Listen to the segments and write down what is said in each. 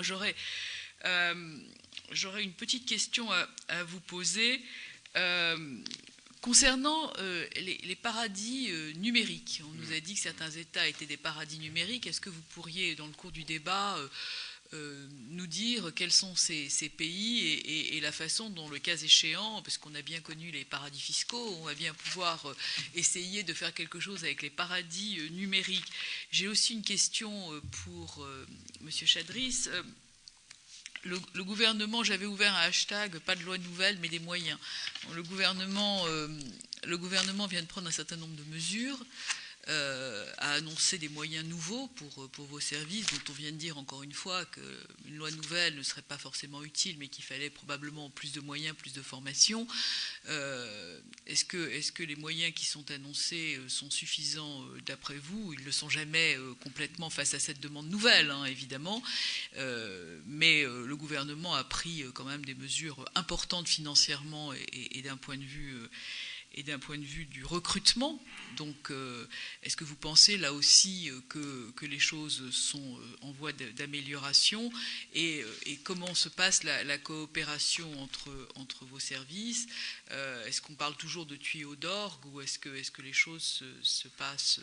Moi, j'aurais une petite question à vous poser concernant les paradis numériques. On nous a dit que certains États étaient des paradis numériques. Est-ce que vous pourriez, dans le cours du débat, nous dire quels sont ces pays et la façon dont, le cas échéant, parce qu'on a bien connu les paradis fiscaux, on va bien pouvoir essayer de faire quelque chose avec les paradis numériques. J'ai aussi une question pour M. Chadris. Le gouvernement, j'avais ouvert un hashtag, pas de loi nouvelle, mais des moyens. Le gouvernement vient de prendre un certain nombre de mesures, a annoncé des moyens nouveaux pour vos services, dont on vient de dire encore une fois qu'une loi nouvelle ne serait pas forcément utile, mais qu'il fallait probablement plus de moyens, plus de formation. Est-ce que les moyens qui sont annoncés sont suffisants d'après vous? Ils ne le sont jamais complètement face à cette demande nouvelle, hein, évidemment, mais le gouvernement a pris quand même des mesures importantes financièrement et d'un point de vue du recrutement. Donc, est-ce que vous pensez là aussi que les choses sont en voie d'amélioration et comment se passe la coopération entre vos services? Est-ce qu'on parle toujours de tuyaux d'orgue ou est-ce que les choses se passent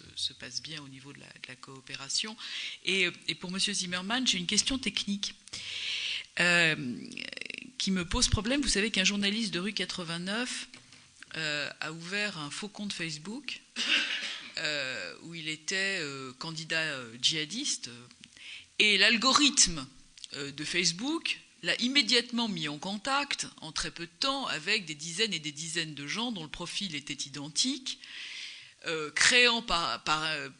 bien au niveau de la coopération? Et pour M. Zimmermann, j'ai une question technique qui me pose problème. Vous savez qu'un journaliste de rue 89 a ouvert un faux compte Facebook où il était candidat djihadiste et l'algorithme de Facebook l'a immédiatement mis en contact en très peu de temps avec des dizaines et des dizaines de gens dont le profil était identique, créant par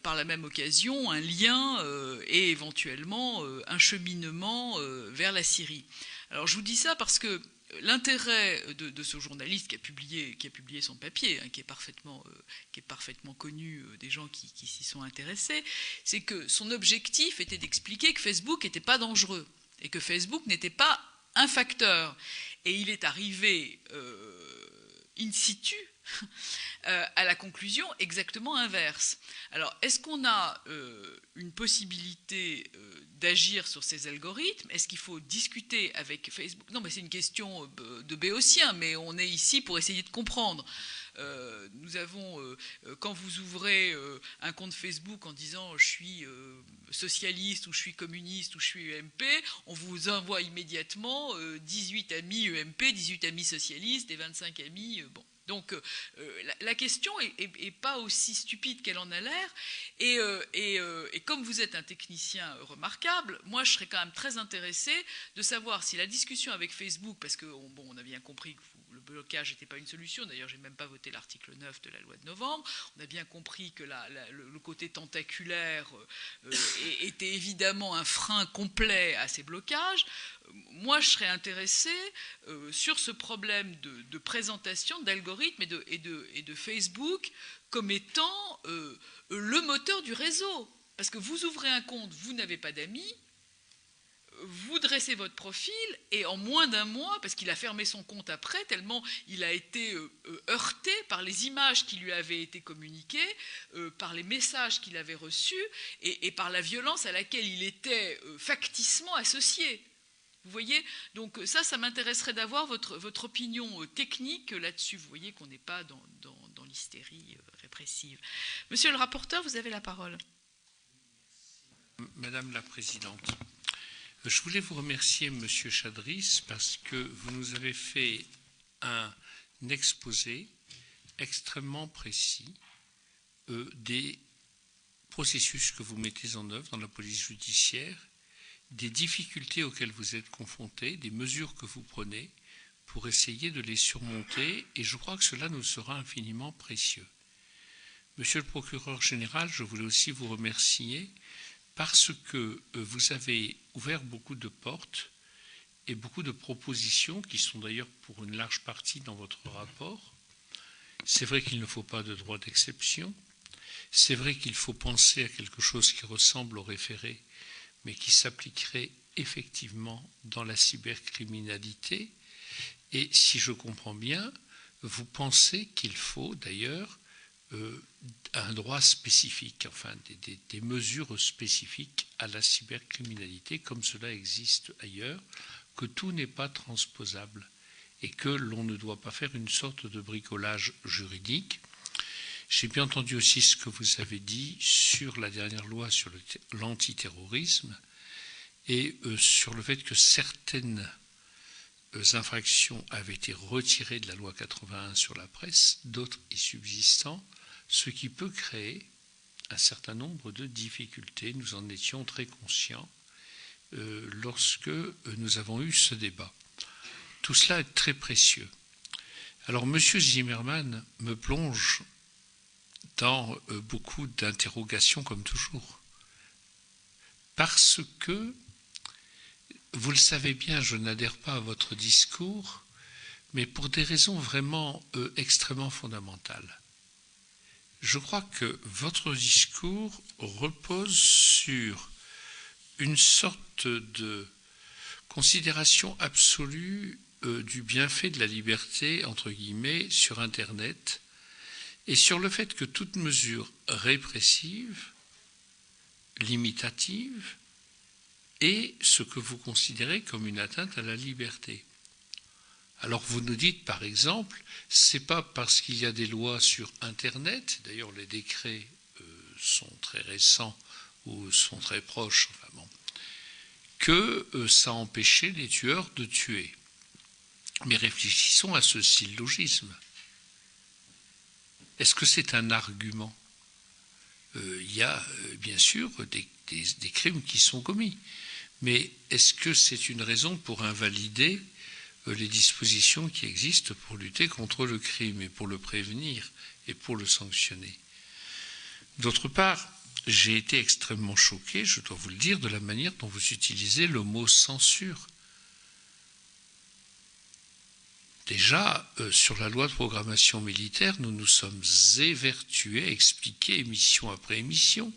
la même occasion un lien et éventuellement un cheminement vers la Syrie. Alors je vous dis ça parce que l'intérêt de ce journaliste qui a publié son papier, hein, qui est parfaitement connu des gens qui s'y sont intéressés, c'est que son objectif était d'expliquer que Facebook n'était pas dangereux et que Facebook n'était pas un facteur. Et il est arrivé in situ à la conclusion exactement inverse. Alors, est-ce qu'on a une possibilité d'agir sur ces algorithmes? Est-ce qu'il faut discuter avec Facebook? Non, mais c'est une question de béotien, mais on est ici pour essayer de comprendre. Nous avons, quand vous ouvrez un compte Facebook en disant je suis socialiste ou je suis communiste ou je suis UMP, on vous envoie immédiatement 18 amis UMP, 18 amis socialistes et 25 amis... bon. Donc la question est pas aussi stupide qu'elle en a l'air et comme vous êtes un technicien remarquable, moi je serais quand même très intéressé de savoir si la discussion avec Facebook, parce que bon, on a bien compris que le blocage n'était pas une solution, d'ailleurs j'ai même pas voté l'article 9 de la loi de novembre, on a bien compris que le côté tentaculaire était évidemment un frein complet à ces blocages. Moi, je serais intéressé sur ce problème de présentation d'algorithmes et de Facebook comme étant le moteur du réseau. Parce que vous ouvrez un compte, vous n'avez pas d'amis, vous dressez votre profil et en moins d'un mois, parce qu'il a fermé son compte après, tellement il a été heurté par les images qui lui avaient été communiquées, par les messages qu'il avait reçus et par la violence à laquelle il était facticement associé. Vous voyez, donc ça m'intéresserait d'avoir votre opinion technique là-dessus. Vous voyez qu'on n'est pas dans l'hystérie répressive. Monsieur le rapporteur, vous avez la parole. Madame la Présidente, je voulais vous remercier, Monsieur Chadris, parce que vous nous avez fait un exposé extrêmement précis des processus que vous mettez en œuvre dans la police judiciaire, des difficultés auxquelles vous êtes confrontés, des mesures que vous prenez pour essayer de les surmonter, et je crois que cela nous sera infiniment précieux. Monsieur le procureur général, je voulais aussi vous remercier parce que vous avez ouvert beaucoup de portes et beaucoup de propositions qui sont d'ailleurs pour une large partie dans votre rapport. C'est vrai qu'il ne faut pas de droit d'exception, c'est vrai qu'il faut penser à quelque chose qui ressemble au référé, mais qui s'appliquerait effectivement dans la cybercriminalité. Et si je comprends bien, vous pensez qu'il faut d'ailleurs un droit spécifique, enfin des mesures spécifiques à la cybercriminalité, comme cela existe ailleurs, que tout n'est pas transposable et que l'on ne doit pas faire une sorte de bricolage juridique. J'ai bien entendu aussi ce que vous avez dit sur la dernière loi sur l'antiterrorisme et sur le fait que certaines infractions avaient été retirées de la loi 81 sur la presse, d'autres y subsistant, ce qui peut créer un certain nombre de difficultés. Nous en étions très conscients lorsque nous avons eu ce débat. Tout cela est très précieux. Alors, M. Zimmermann me plonge dans beaucoup d'interrogations, comme toujours. Parce que, vous le savez bien, je n'adhère pas à votre discours, mais pour des raisons vraiment extrêmement fondamentales. Je crois que votre discours repose sur une sorte de considération absolue du bienfait de la liberté, entre guillemets, sur Internet, et sur le fait que toute mesure répressive, limitative, est ce que vous considérez comme une atteinte à la liberté. Alors vous nous dites, par exemple, c'est pas parce qu'il y a des lois sur Internet, d'ailleurs les décrets sont très récents ou sont très proches, enfin bon, que ça empêchait les tueurs de tuer. Mais réfléchissons à ce syllogisme. Est-ce que c'est un argument ? Il y a bien sûr des crimes qui sont commis, mais est-ce que c'est une raison pour invalider les dispositions qui existent pour lutter contre le crime et pour le prévenir et pour le sanctionner ? D'autre part, j'ai été extrêmement choqué, je dois vous le dire, de la manière dont vous utilisez le mot censure. Déjà, sur la loi de programmation militaire, nous nous sommes évertués, expliqués émission après émission,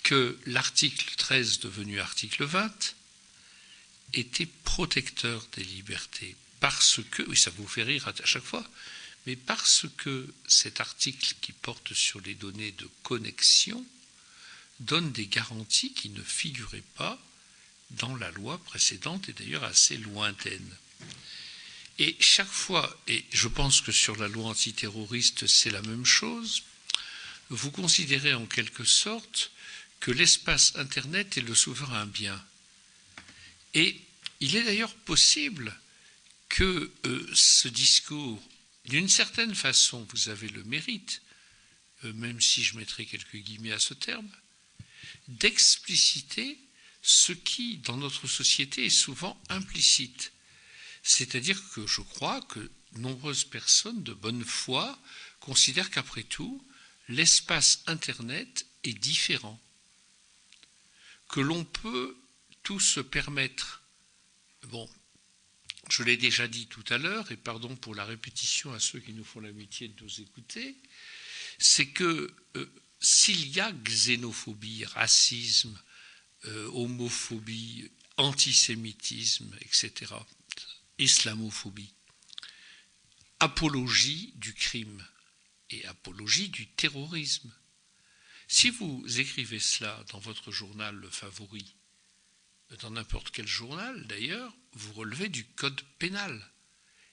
que l'article 13, devenu article 20, était protecteur des libertés. Parce que, oui, ça vous fait rire à chaque fois, mais parce que cet article qui porte sur les données de connexion donne des garanties qui ne figuraient pas dans la loi précédente et d'ailleurs assez lointaine. Et chaque fois, et je pense que sur la loi antiterroriste c'est la même chose, vous considérez en quelque sorte que l'espace Internet est le souverain bien. Et il est d'ailleurs possible que ce discours, d'une certaine façon, vous avez le mérite, même si je mettrai quelques guillemets à ce terme, d'expliciter ce qui, dans notre société, est souvent implicite. C'est-à-dire que je crois que nombreuses personnes de bonne foi considèrent qu'après tout, l'espace Internet est différent, que l'on peut tout se permettre. Bon, je l'ai déjà dit tout à l'heure, et pardon pour la répétition à ceux qui nous font l'amitié de nous écouter, c'est que s'il y a xénophobie, racisme, homophobie, antisémitisme, etc., islamophobie, apologie du crime et apologie du terrorisme. Si vous écrivez cela dans votre journal favori, dans n'importe quel journal d'ailleurs, vous relevez du code pénal.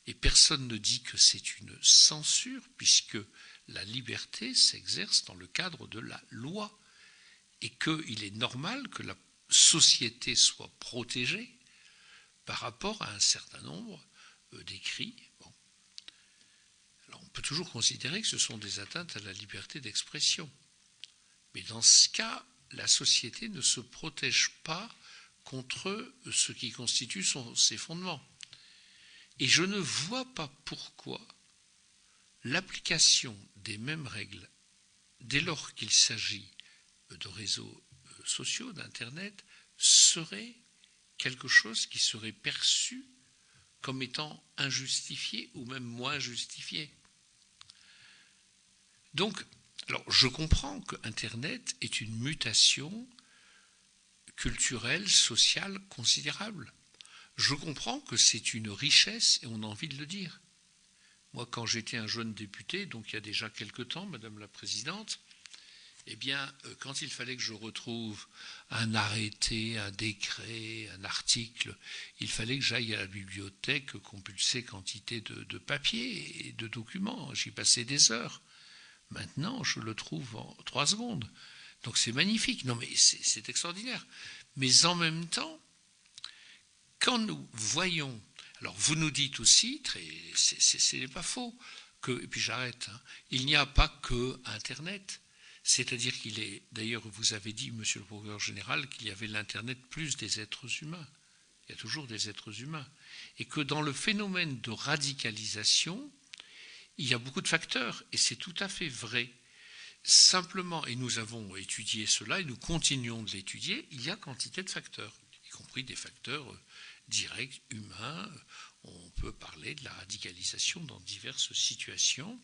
Et personne ne dit que c'est une censure, puisque la liberté s'exerce dans le cadre de la loi, et qu'il est normal que la société soit protégée par rapport à un certain nombre d'écrits. Bon. Alors on peut toujours considérer que ce sont des atteintes à la liberté d'expression. Mais dans ce cas, la société ne se protège pas contre ce qui constitue ses fondements. Et je ne vois pas pourquoi l'application des mêmes règles, dès lors qu'il s'agit de réseaux sociaux, d'Internet, serait quelque chose qui serait perçu comme étant injustifié ou même moins justifié. Donc, alors je comprends que Internet est une mutation culturelle, sociale considérable. Je comprends que c'est une richesse et on a envie de le dire. Moi, quand j'étais un jeune député, donc il y a déjà quelque temps, Madame la Présidente, eh bien, quand il fallait que je retrouve un arrêté, un décret, un article, il fallait que j'aille à la bibliothèque compulser quantité de papier et de documents. J'y passais des heures. Maintenant, je le trouve en 3 secondes. Donc c'est magnifique. Non, mais c'est extraordinaire. Mais en même temps, quand nous voyons... Alors, vous nous dites aussi, ce n'est pas faux, et puis j'arrête, il n'y a pas que Internet. C'est-à-dire qu'il est, d'ailleurs, vous avez dit, monsieur le procureur général, qu'il y avait l'Internet plus des êtres humains. Il y a toujours des êtres humains. Et que dans le phénomène de radicalisation, il y a beaucoup de facteurs. Et c'est tout à fait vrai. Simplement, et nous avons étudié cela, et nous continuons de l'étudier, il y a quantité de facteurs, y compris des facteurs directs, humains. On peut parler de la radicalisation dans diverses situations.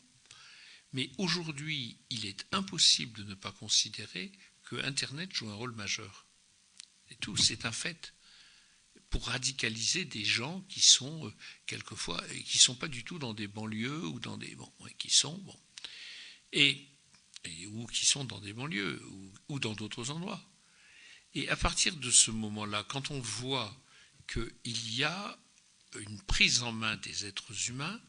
Mais aujourd'hui, il est impossible de ne pas considérer que Internet joue un rôle majeur. Et tout, c'est un fait. Pour radicaliser des gens qui sont quelquefois, et qui ne sont pas du tout dans des banlieues ou dans des... Bon, qui sont... Bon, ou qui sont dans des banlieues ou dans d'autres endroits. Et à partir de ce moment-là, quand on voit qu'il y a une prise en main des êtres humains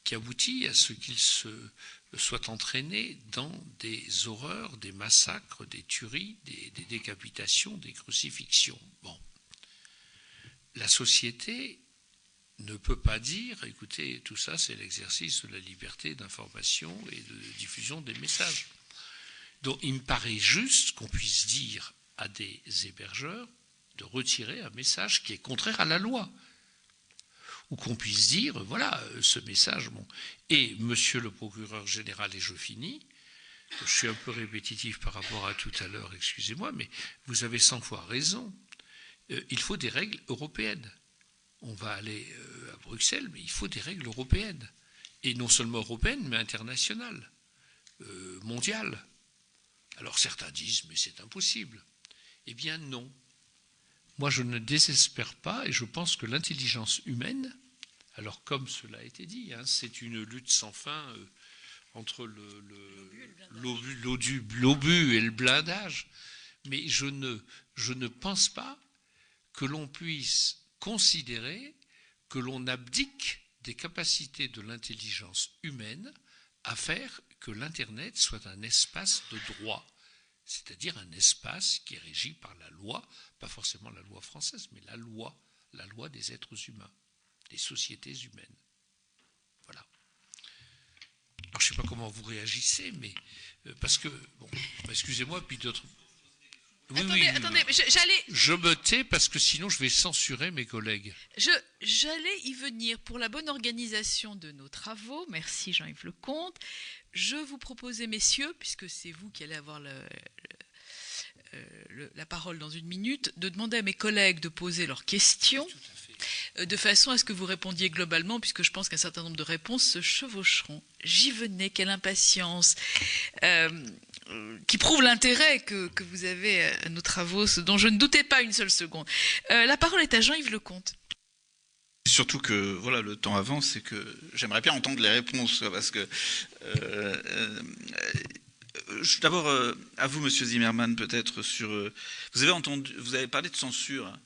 qui aboutit à ce qu'ils soient entraînés dans des horreurs, des massacres, des tueries, des décapitations, des crucifixions. Bon. La société ne peut pas dire, écoutez, tout ça c'est l'exercice de la liberté d'information et de diffusion des messages. Donc il me paraît juste qu'on puisse dire à des hébergeurs de retirer un message qui est contraire à la loi. Ou qu'on puisse dire, voilà, ce message, bon. Et monsieur le procureur général, et je finis, je suis un peu répétitif par rapport à tout à l'heure, excusez-moi, mais vous avez 100 fois raison. Il faut des règles européennes. On va aller à Bruxelles, mais il faut des règles européennes. Et non seulement européennes, mais internationales, mondiales. Alors certains disent, mais c'est impossible. Eh bien non. Moi, je ne désespère pas et je pense que l'intelligence humaine, alors comme cela a été dit, c'est une lutte sans fin entre l'obus et le blindage, mais je ne pense pas que l'on puisse considérer que l'on abdique des capacités de l'intelligence humaine à faire que l'Internet soit un espace de droit. C'est-à-dire un espace qui est régi par la loi, pas forcément la loi française, mais la loi des êtres humains, des sociétés humaines. Voilà. Alors je ne sais pas comment vous réagissez, mais parce que, bon, excusez-moi, puis d'autres... Oui, attendez, j'allais... Je me tais parce que sinon je vais censurer mes collègues. J'allais y venir pour la bonne organisation de nos travaux. Merci Jean-Yves Lecomte. Je vous proposais, messieurs, puisque c'est vous qui allez avoir la parole dans une minute, de demander à mes collègues de poser leurs questions, de façon à ce que vous répondiez globalement, puisque je pense qu'un certain nombre de réponses se chevaucheront. J'y venais, quelle impatience, qui prouve l'intérêt que vous avez à nos travaux, ce dont je ne doutais pas une seule seconde. La parole est à Jean-Yves Lecomte. Surtout que voilà, le temps avance et que j'aimerais bien entendre les réponses, parce que d'abord à vous, Monsieur Zimmermann, peut-être sur vous avez parlé de censure,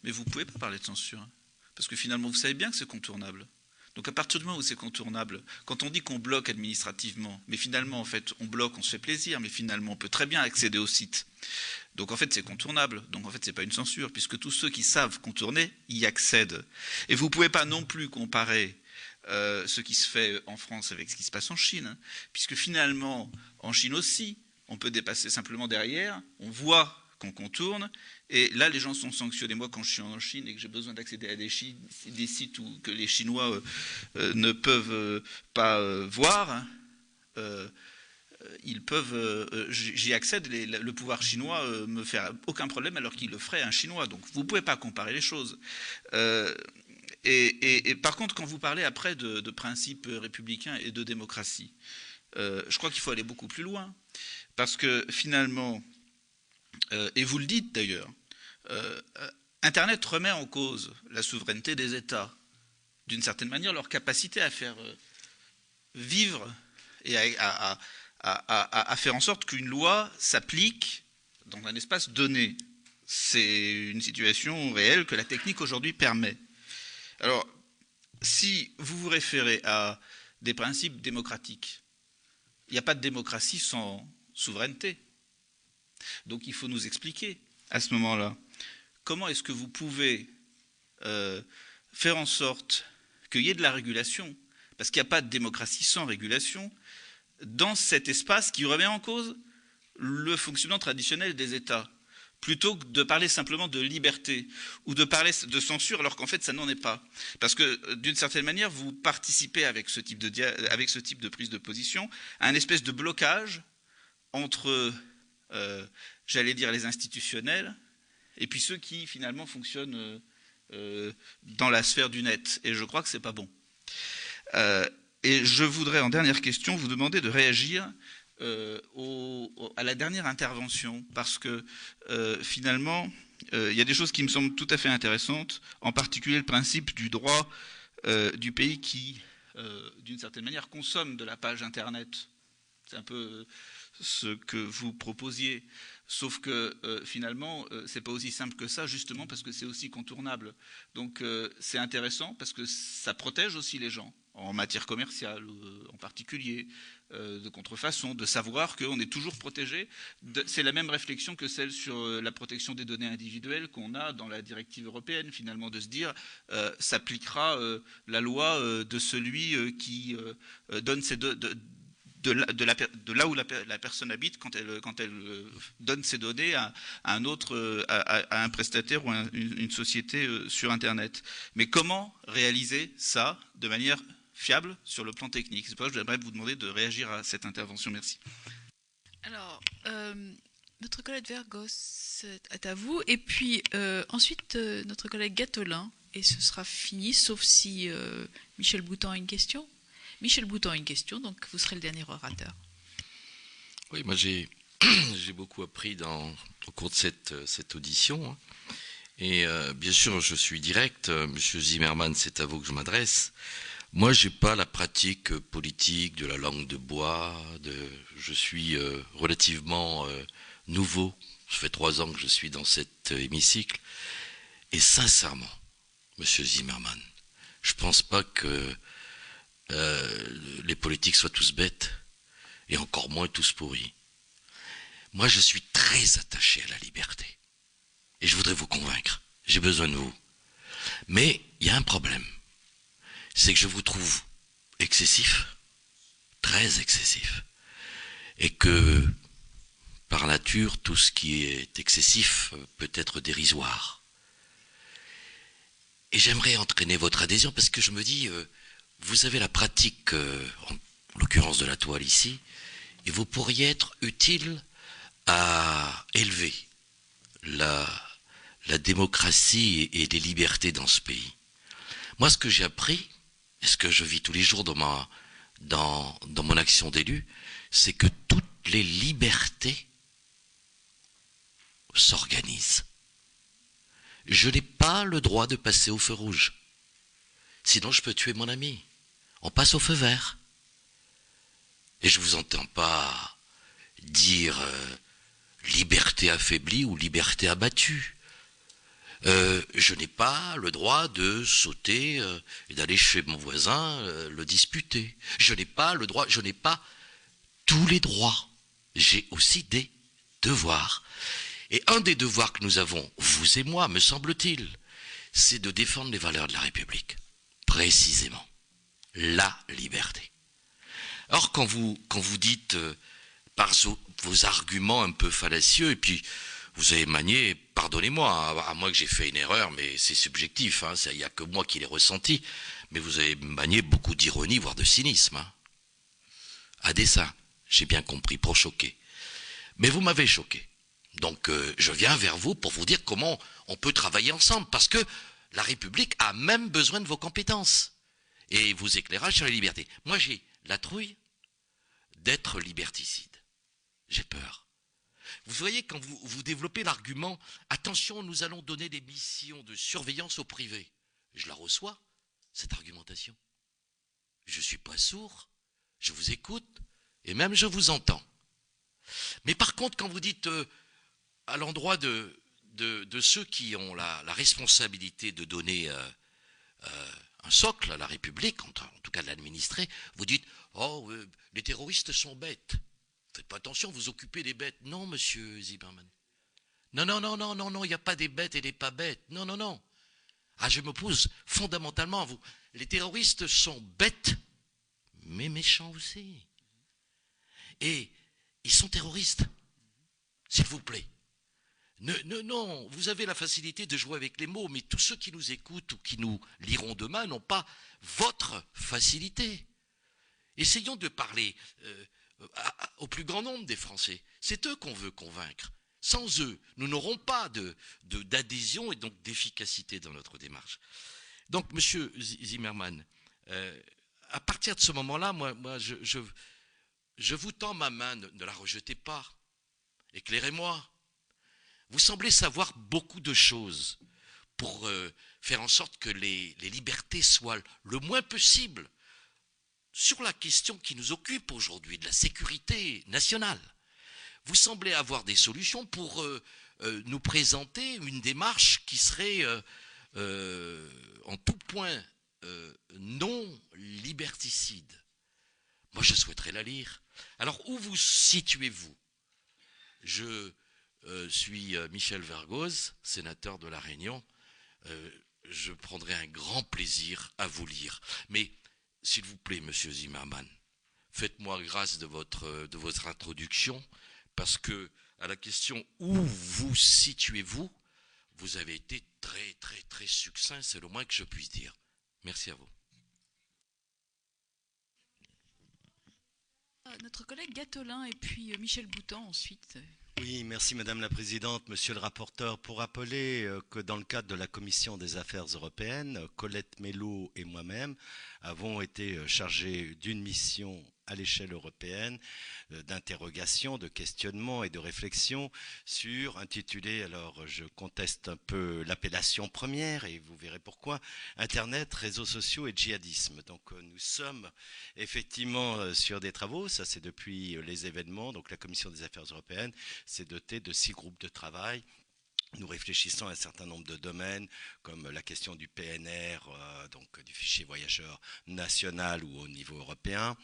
mais vous ne pouvez pas parler de censure parce que finalement vous savez bien que c'est contournable. Donc à partir du moment où c'est contournable, quand on dit qu'on bloque administrativement, mais finalement en fait on bloque, on se fait plaisir, mais finalement on peut très bien accéder au site. Donc en fait c'est contournable, donc en fait c'est pas une censure, puisque tous ceux qui savent contourner y accèdent. Et vous ne pouvez pas non plus comparer ce qui se fait en France avec ce qui se passe en Chine, puisque finalement en Chine aussi, on peut dépasser simplement derrière, on voit qu'on contourne, et là les gens sont sanctionnés. Moi quand je suis en Chine et que j'ai besoin d'accéder à des sites que les Chinois ne peuvent pas voir, ils peuvent, j'y accède, le pouvoir chinois me fait aucun problème alors qu'il le ferait un Chinois. Donc vous ne pouvez pas comparer les choses. Et par contre, quand vous parlez après de principes républicains et de démocratie, je crois qu'il faut aller beaucoup plus loin. Parce que finalement, et vous le dites d'ailleurs, Internet remet en cause la souveraineté des États, d'une certaine manière leur capacité à faire vivre et à faire en sorte qu'une loi s'applique dans un espace donné. C'est une situation réelle que la technique aujourd'hui permet. Alors, si vous vous référez à des principes démocratiques, il n'y a pas de démocratie sans souveraineté. Donc il faut nous expliquer à ce moment-là comment est-ce que vous pouvez faire en sorte qu'il y ait de la régulation, parce qu'il n'y a pas de démocratie sans régulation, dans cet espace qui remet en cause le fonctionnement traditionnel des États, plutôt que de parler simplement de liberté ou de parler de censure, alors qu'en fait ça n'en est pas. Parce que d'une certaine manière, vous participez avec ce type de prise de position à un espèce de blocage entre, j'allais dire, les institutionnels et puis ceux qui finalement fonctionnent dans la sphère du net. Et je crois que c'est pas bon. Et je voudrais, en dernière question, vous demander de réagir à la dernière intervention, parce que finalement, il y a des choses qui me semblent tout à fait intéressantes, en particulier le principe du droit du pays qui, d'une certaine manière, consomme de la page Internet. C'est un peu ce que vous proposiez, sauf que finalement, c'est pas aussi simple que ça, justement parce que c'est aussi contournable. Donc c'est intéressant parce que ça protège aussi les gens, en matière commerciale en particulier, de contrefaçon, de savoir qu'on est toujours protégé. C'est la même réflexion que celle sur la protection des données individuelles qu'on a dans la directive européenne, finalement, de se dire s'appliquera la loi de celui qui donne ces de là où la personne habite quand elle donne ses données à un autre, à un prestataire ou à une société sur Internet. Mais comment réaliser ça de manière fiable sur le plan technique? C'est pour ça que j'aimerais vous demander de réagir à cette intervention. Merci. Alors, notre collègue Vergos est à vous, et puis ensuite notre collègue Gattelin, et ce sera fini, sauf si Michel Boutan a une question. Michel Boutan a une question, donc vous serez le dernier orateur. Oui, moi j'ai beaucoup appris au cours de cette audition. Hein. Et bien sûr, je suis direct. Monsieur Zimmermann, c'est à vous que je m'adresse. Moi, j'ai pas la pratique politique de la langue de bois. Je suis relativement nouveau. Ça fait 3 ans que je suis dans cet hémicycle. Et sincèrement, Monsieur Zimmermann, je pense pas que les politiques soient tous bêtes, et encore moins tous pourris. Moi, je suis très attaché à la liberté. Et je voudrais vous convaincre. J'ai besoin de vous. Mais il y a un problème. C'est que je vous trouve excessif, très excessif. Et que, par nature, tout ce qui est excessif peut être dérisoire. Et j'aimerais entraîner votre adhésion parce que je me dis, vous avez la pratique, en l'occurrence de la toile ici, et vous pourriez être utile à élever la démocratie et les libertés dans ce pays. Moi, ce que j'ai appris, et ce que je vis tous les jours dans mon action d'élu, c'est que toutes les libertés s'organisent. Je n'ai pas le droit de passer au feu rouge. Sinon, je peux tuer mon ami. On passe au feu vert. Et je ne vous entends pas dire liberté affaiblie ou liberté abattue. Je n'ai pas le droit de sauter et d'aller chez mon voisin le disputer. Je n'ai pas tous les droits. J'ai aussi des devoirs. Et un des devoirs que nous avons, vous et moi, me semble-t-il, c'est de défendre les valeurs de la République. Précisément. La liberté. Or, quand vous dites par vos arguments un peu fallacieux, et puis vous avez manié, pardonnez-moi, à moins que j'ai fait une erreur, mais c'est subjectif, hein, il n'y a que moi qui l'ai ressenti, mais vous avez manié beaucoup d'ironie, voire de cynisme. Hein. À dessein, j'ai bien compris, pour choquer. Mais vous m'avez choqué. Donc je viens vers vous pour vous dire comment on peut travailler ensemble, parce que la République a même besoin de vos compétences et vos éclairages sur la liberté. Moi, j'ai la trouille d'être liberticide. J'ai peur. Vous voyez, quand vous développez l'argument, attention, nous allons donner des missions de surveillance au privé. Je la reçois, cette argumentation. Je ne suis pas sourd, je vous écoute, et même je vous entends. Mais par contre, quand vous dites à l'endroit de ceux qui ont la responsabilité de donner un socle à la République, en tout cas de l'administrer, vous dites « Oh, les terroristes sont bêtes. Faites pas attention, vous occupez des bêtes. » Non, monsieur Zimmermann. Non, non, non, non, non, non, il n'y a pas des bêtes et des pas bêtes. Non, non, non. Ah, je m'oppose fondamentalement à vous. Les terroristes sont bêtes, mais méchants aussi. Et ils sont terroristes, s'il vous plaît. Non, vous avez la facilité de jouer avec les mots, mais tous ceux qui nous écoutent ou qui nous liront demain n'ont pas votre facilité. Essayons de parler au plus grand nombre des Français. C'est eux qu'on veut convaincre. Sans eux, nous n'aurons pas d'adhésion et donc d'efficacité dans notre démarche. Donc, monsieur Zimmermann, à partir de ce moment-là, moi je vous tends ma main, ne la rejetez pas. Éclairez-moi. Vous semblez savoir beaucoup de choses pour faire en sorte que les libertés soient le moins possible sur la question qui nous occupe aujourd'hui, de la sécurité nationale. Vous semblez avoir des solutions pour nous présenter une démarche qui serait en tout point non liberticide. Moi, je souhaiterais la lire. Alors, où vous situez-vous? Je suis Michel Vergoz, sénateur de La Réunion. Je prendrai un grand plaisir à vous lire. Mais, s'il vous plaît, monsieur Zimmermann, faites-moi grâce de votre introduction, parce que, à la question « Où vous situez-vous ?», vous avez été très, très, très succinct, c'est le moins que je puisse dire. Merci à vous. Notre collègue Gattolin et puis Michel Boutan ensuite. Oui, merci Madame la Présidente, Monsieur le rapporteur. Pour rappeler que dans le cadre de la Commission des Affaires européennes, Colette Mello et moi-même avons été chargés d'une mission à l'échelle européenne d'interrogation, de questionnement et de réflexion sur, intitulé, alors je conteste un peu l'appellation première et vous verrez pourquoi, Internet, réseaux sociaux et djihadisme. Donc nous sommes effectivement sur des travaux, ça c'est depuis les événements, donc la Commission des Affaires européennes s'est dotée de 6 groupes de travail. Nous réfléchissons à un certain nombre de domaines, comme la question du PNR, donc du fichier voyageur national ou au niveau européen.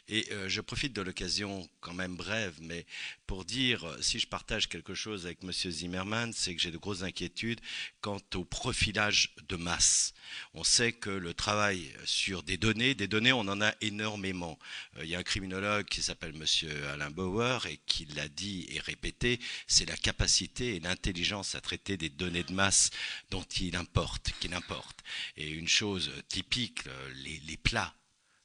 Et je profite de l'occasion, quand même brève, mais pour dire, si je partage quelque chose avec M. Zimmermann, c'est que j'ai de grosses inquiétudes quant au profilage de masse. On sait que le travail sur des données, on en a énormément. Il y a un criminologue qui s'appelle M. Alain Bauer et qui l'a dit et répété, c'est la capacité et l'intelligence à traiter des données de masse dont qu'il importe. Et une chose typique, les plats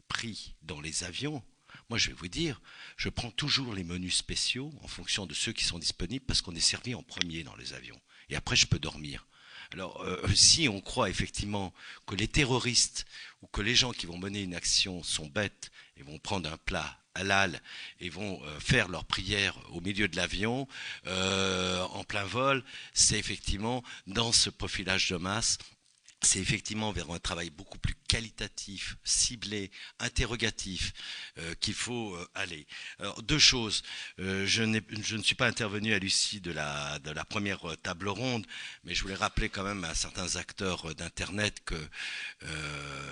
pris dans les avions, moi je vais vous dire, je prends toujours les menus spéciaux en fonction de ceux qui sont disponibles parce qu'on est servi en premier dans les avions. Et après je peux dormir. Alors si on croit effectivement que les terroristes ou que les gens qui vont mener une action sont bêtes et vont prendre un plat halal et vont faire leur prière au milieu de l'avion en plein vol, c'est effectivement dans ce profilage de masse, c'est effectivement vers un travail beaucoup plus qualitatif, ciblé, interrogatif qu'il faut aller. Alors, 2 choses. Je ne suis pas intervenu à l'issue de la première table ronde, mais je voulais rappeler quand même à certains acteurs d'Internet que,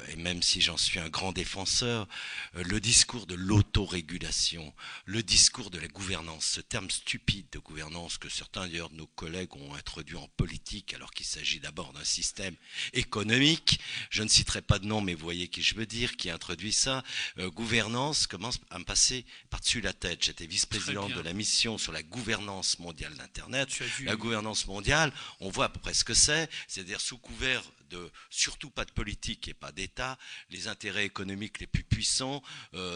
et même si j'en suis un grand défenseur, le discours de l'autorégulation, le discours de la gouvernance, ce terme stupide de gouvernance que certains d'ailleurs de nos collègues ont introduit en politique alors qu'il s'agit d'abord d'un système économique, je ne citerai pas de nom, mais vous voyez qui je veux dire, qui a introduit ça, gouvernance commence à me passer par-dessus la tête. J'étais vice-président de la mission sur la gouvernance mondiale d'Internet. La gouvernance mondiale, on voit à peu près ce que c'est-à-dire sous couvert de surtout pas de politique et pas d'État, les intérêts économiques les plus puissants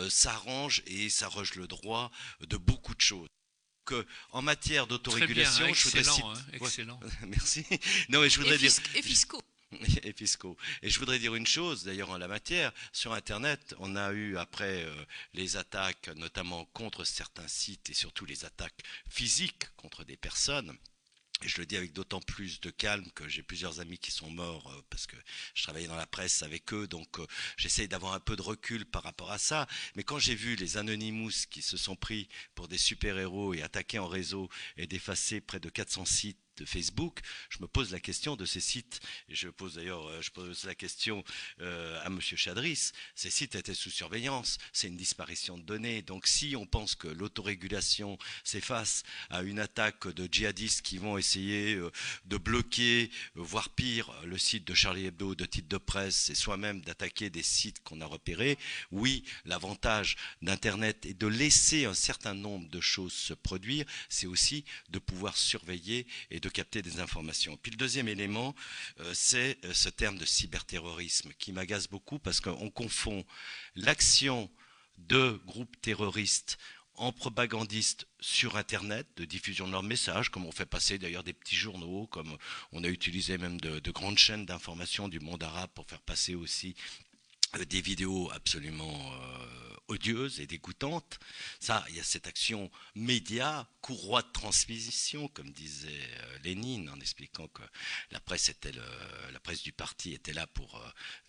s'arrangent et s'arrogent le droit de beaucoup de choses. Que, en matière d'autorégulation, bien, je voudrais excellent. Merci. Non, mais je voudrais dire et fiscaux. Et fiscaux. Et je voudrais dire une chose, d'ailleurs en la matière, sur Internet, on a eu après les attaques, notamment contre certains sites et surtout les attaques physiques contre des personnes, Et je le dis avec d'autant plus de calme que j'ai plusieurs amis qui sont morts parce que je travaillais dans la presse avec eux, donc j'essaye d'avoir un peu de recul par rapport à ça. Mais quand j'ai vu les Anonymous qui se sont pris pour des super-héros et attaqués en réseau et d'effacer près de 400 sites de Facebook, je me pose la question de ces sites, et je pose la question à Monsieur Chadris. Ces sites étaient sous surveillance, c'est une disparition de données. Donc si on pense que l'autorégulation s'efface à une attaque de djihadistes qui vont essayer de bloquer, voire pire, le site de Charlie Hebdo, de titre de presse, et soi-même d'attaquer des sites qu'on a repérés, oui, l'avantage d'Internet est de laisser un certain nombre de choses se produire, c'est aussi de pouvoir surveiller et de capter des informations. Puis le deuxième élément, c'est ce terme de cyberterrorisme qui m'agace beaucoup parce qu'on confond l'action de groupes terroristes en propagandistes sur Internet, de diffusion de leurs messages, comme on fait passer d'ailleurs des petits journaux, comme on a utilisé même de grandes chaînes d'information du monde arabe pour faire passer aussi des vidéos absolument odieuses et dégoûtantes. Ça, il y a cette action média, courroie de transmission, comme disait Lénine, en expliquant que la presse du parti était là pour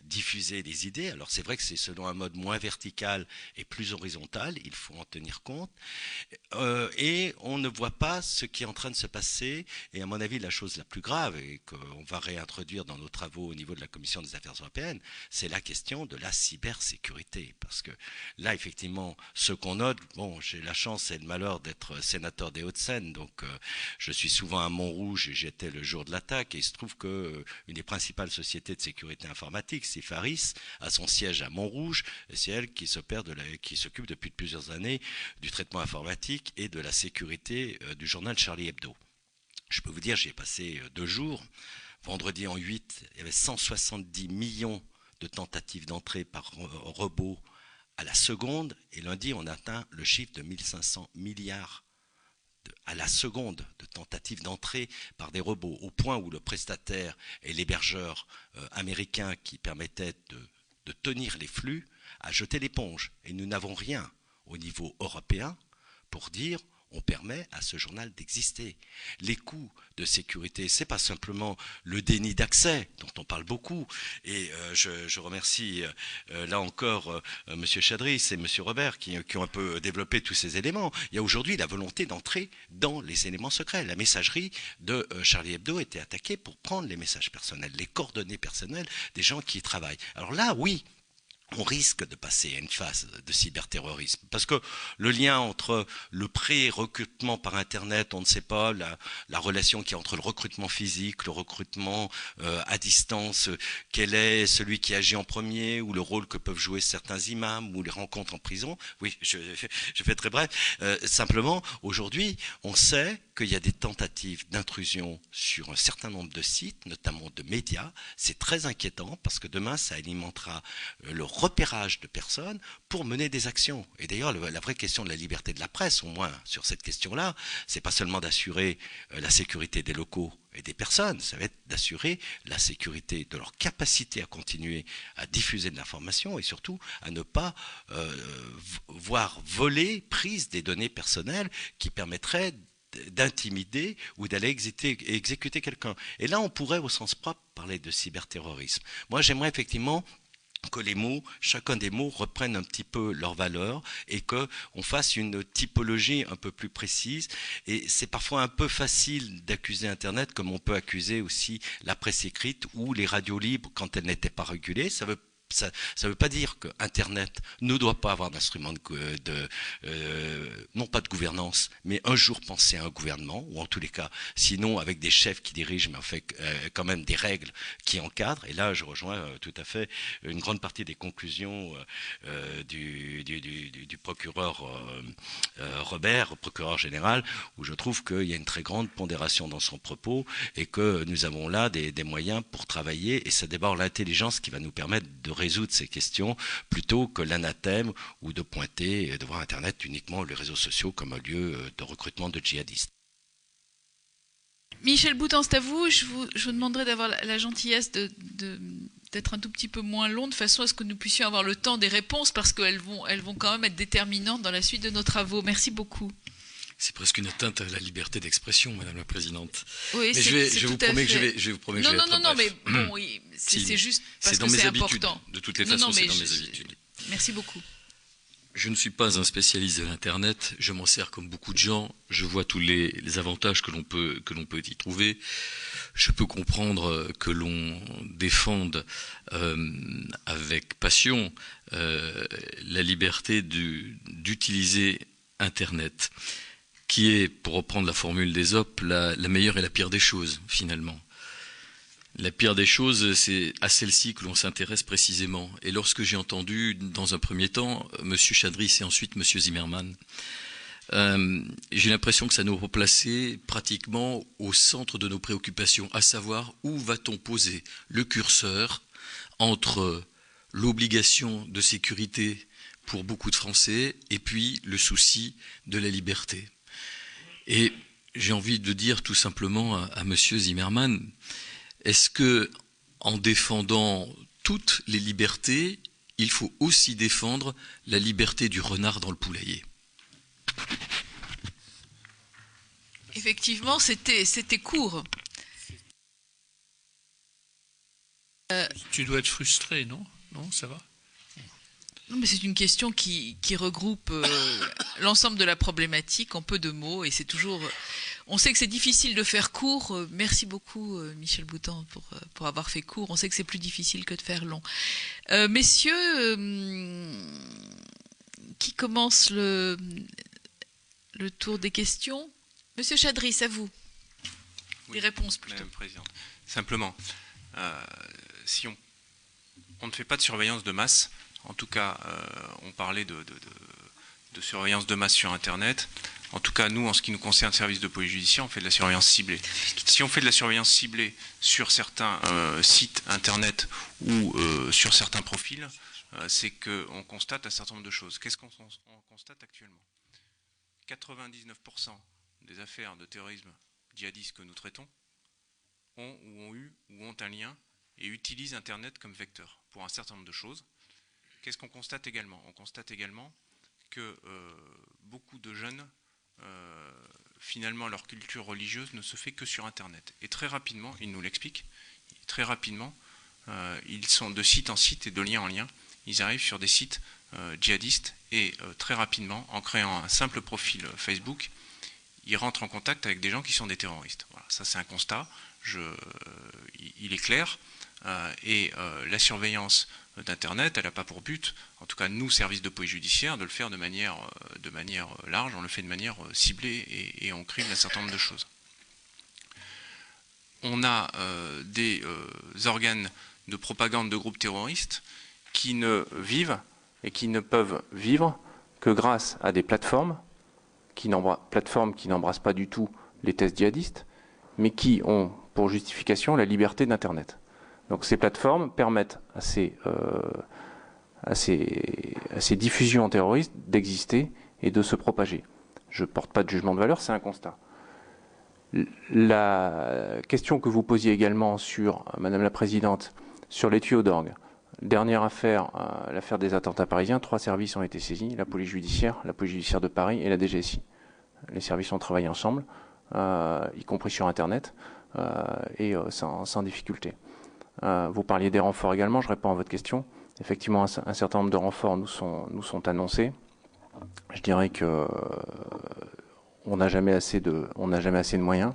diffuser les idées. Alors c'est vrai que c'est selon un mode moins vertical et plus horizontal, il faut en tenir compte. Et on ne voit pas ce qui est en train de se passer. Et à mon avis, la chose la plus grave, et qu'on va réintroduire dans nos travaux au niveau de la Commission des Affaires européennes, c'est la question de la cybersécurité. Parce que là, effectivement, ce qu'on note, bon, j'ai la chance et le malheur d'être sénateur des Hauts-de-Seine, donc je suis souvent à Montrouge et j'étais le jour de l'attaque, et il se trouve qu'une des principales sociétés de sécurité informatique, Sifaris, a son siège à Montrouge, et c'est elle qui s'occupe depuis plusieurs années du traitement informatique et de la sécurité du journal Charlie Hebdo. Je peux vous dire, j'y ai passé 2 jours. Vendredi en 8, il y avait 170 millions de tentatives d'entrée par robot à la seconde, et lundi on atteint le chiffre de 1500 milliards à la seconde de tentatives d'entrée par des robots, au point où le prestataire et l'hébergeur américain qui permettait de tenir les flux a jeté l'éponge. Et nous n'avons rien au niveau européen pour dire on permet à ce journal d'exister. Les coûts de sécurité, c'est pas simplement le déni d'accès dont on parle beaucoup. Et je remercie là encore Monsieur Chadris et Monsieur Robert qui ont un peu développé tous ces éléments. Il y a aujourd'hui la volonté d'entrer dans les éléments secrets. La messagerie de Charlie Hebdo était attaquée pour prendre les messages personnels, les coordonnées personnelles des gens qui y travaillent. Alors là, oui, on risque de passer à une phase de cyberterrorisme. Parce que le lien entre le pré-recrutement par Internet, on ne sait pas, la relation qu'il y a entre le recrutement physique, le recrutement à distance, quel est celui qui agit en premier, ou le rôle que peuvent jouer certains imams, ou les rencontres en prison. Oui, je fais très bref. Simplement, aujourd'hui, on sait qu'il y a des tentatives d'intrusion sur un certain nombre de sites, notamment de médias. C'est très inquiétant parce que demain, ça alimentera le repérage de personnes pour mener des actions. Et d'ailleurs, la vraie question de la liberté de la presse, au moins sur cette question-là, c'est pas seulement d'assurer la sécurité des locaux et des personnes, ça va être d'assurer la sécurité de leur capacité à continuer à diffuser de l'information et surtout à ne pas voir voler, prise des données personnelles qui permettraient d'intimider ou d'aller exécuter quelqu'un. Et là, on pourrait, au sens propre, parler de cyberterrorisme. Moi, j'aimerais effectivement que les mots, chacun des mots reprenne un petit peu leur valeur et qu'on fasse une typologie un peu plus précise. Et c'est parfois un peu facile d'accuser Internet comme on peut accuser aussi la presse écrite ou les radios libres quand elles n'étaient pas régulées. Ça veut pas dire que Internet ne doit pas avoir d'instrument non pas de gouvernance, mais un jour penser à un gouvernement, ou en tous les cas, sinon avec des chefs qui dirigent, mais en fait quand même des règles qui encadrent. Et là, je rejoins tout à fait une grande partie des conclusions du procureur Robert, procureur général, où je trouve qu'il y a une très grande pondération dans son propos et que nous avons là des moyens pour travailler, et c'est d'abord l'intelligence qui va nous permettre de résoudre ces questions plutôt que l'anathème ou de pointer devant Internet uniquement les réseaux sociaux comme un lieu de recrutement de djihadistes. Michel Boutan, c'est à vous. Je vous demanderai d'avoir la gentillesse d'être un tout petit peu moins long, de façon à ce que nous puissions avoir le temps des réponses, parce qu'elles vont quand même être déterminantes dans la suite de nos travaux. Merci beaucoup. C'est presque une atteinte à la liberté d'expression, Madame la Présidente. Oui, mais je vous promets que je vais être Non, mais bref. bon, oui, c'est juste parce que c'est important. De toutes les façons, c'est dans mes habitudes. Merci beaucoup. Je ne suis pas un spécialiste de l'Internet, je m'en sers comme beaucoup de gens, je vois tous les avantages que l'on peut y trouver. Je peux comprendre que l'on défende avec passion la liberté d'utiliser Internet, qui est, pour reprendre la formule d'Ésope, la meilleure et la pire des choses, finalement. La pire des choses, c'est à celle-ci que l'on s'intéresse précisément. Et lorsque j'ai entendu, dans un premier temps, M. Chadris et ensuite M. Zimmermann, j'ai l'impression que ça nous replaçait pratiquement au centre de nos préoccupations, à savoir où va-t-on poser le curseur entre l'obligation de sécurité pour beaucoup de Français et puis le souci de la liberté. Et j'ai envie de dire tout simplement à M. Zimmermann, est-ce que, en défendant toutes les libertés, il faut aussi défendre la liberté du renard dans le poulailler? Effectivement, c'était court. Tu dois être frustré, non? Non, ça va? Non, mais c'est une question qui regroupe l'ensemble de la problématique en peu de mots, et c'est toujours... On sait que c'est difficile de faire court. Merci beaucoup, Michel Boutan, pour avoir fait court. On sait que c'est plus difficile que de faire long. Messieurs, qui commence le tour des questions? Monsieur Chadris, à vous. Oui, des réponses plutôt. Madame la Présidente. Simplement, si on ne fait pas de surveillance de masse, en tout cas, on parlait de surveillance de masse sur Internet. En tout cas, nous, en ce qui nous concerne, service de police judiciaire, on fait de la surveillance ciblée. Si on fait de la surveillance ciblée sur certains sites Internet ou sur certains profils, c'est qu'on constate un certain nombre de choses. Qu'est-ce qu'on constate actuellement? 99% des affaires de terrorisme djihadiste que nous traitons ont ou ont eu ou ont un lien et utilisent Internet comme vecteur pour un certain nombre de choses. Qu'est-ce qu'on constate également? On constate également que beaucoup de jeunes, finalement, leur culture religieuse ne se fait que sur Internet. Et très rapidement, ils nous l'expliquent, très rapidement, ils sont de site en site et de lien en lien. Ils arrivent sur des sites djihadistes et très rapidement, en créant un simple profil Facebook, ils rentrent en contact avec des gens qui sont des terroristes. Voilà, ça c'est un constat, il est clair. Et la surveillance d'Internet, elle n'a pas pour but, en tout cas nous, services de police judiciaire, de le faire de manière large, on le fait de manière ciblée et on crible un certain nombre de choses. On a des organes de propagande de groupes terroristes qui ne vivent et qui ne peuvent vivre que grâce à des plateformes qui n'embrassent pas du tout les thèses djihadistes, mais qui ont pour justification la liberté d'Internet. Donc ces plateformes permettent à ces diffusions terroristes d'exister et de se propager. Je ne porte pas de jugement de valeur, c'est un constat. La question que vous posiez également sur, Madame la Présidente, sur les tuyaux d'orgue. Dernière affaire, l'affaire des attentats parisiens, 3 services ont été saisis, la police judiciaire de Paris et la DGSI. Les services ont travaillé ensemble, y compris sur Internet, et sans difficulté. Vous parliez des renforts également, je réponds à votre question. Effectivement, un certain nombre de renforts nous sont annoncés. Je dirais que on n'a jamais assez de moyens.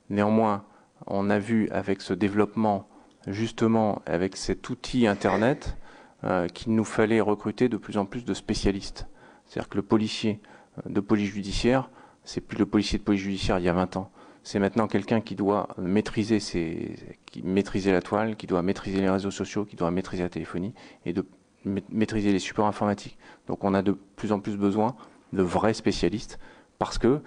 Néanmoins, on a vu avec ce développement, justement avec cet outil Internet, qu'il nous fallait recruter de plus en plus de spécialistes. C'est-à-dire que le policier de police judiciaire, c'est plus le policier de police judiciaire il y a 20 ans. C'est maintenant quelqu'un qui doit maîtriser la toile, qui doit maîtriser les réseaux sociaux, qui doit maîtriser la téléphonie et de maîtriser les supports informatiques. Donc on a de plus en plus besoin de vrais spécialistes parce que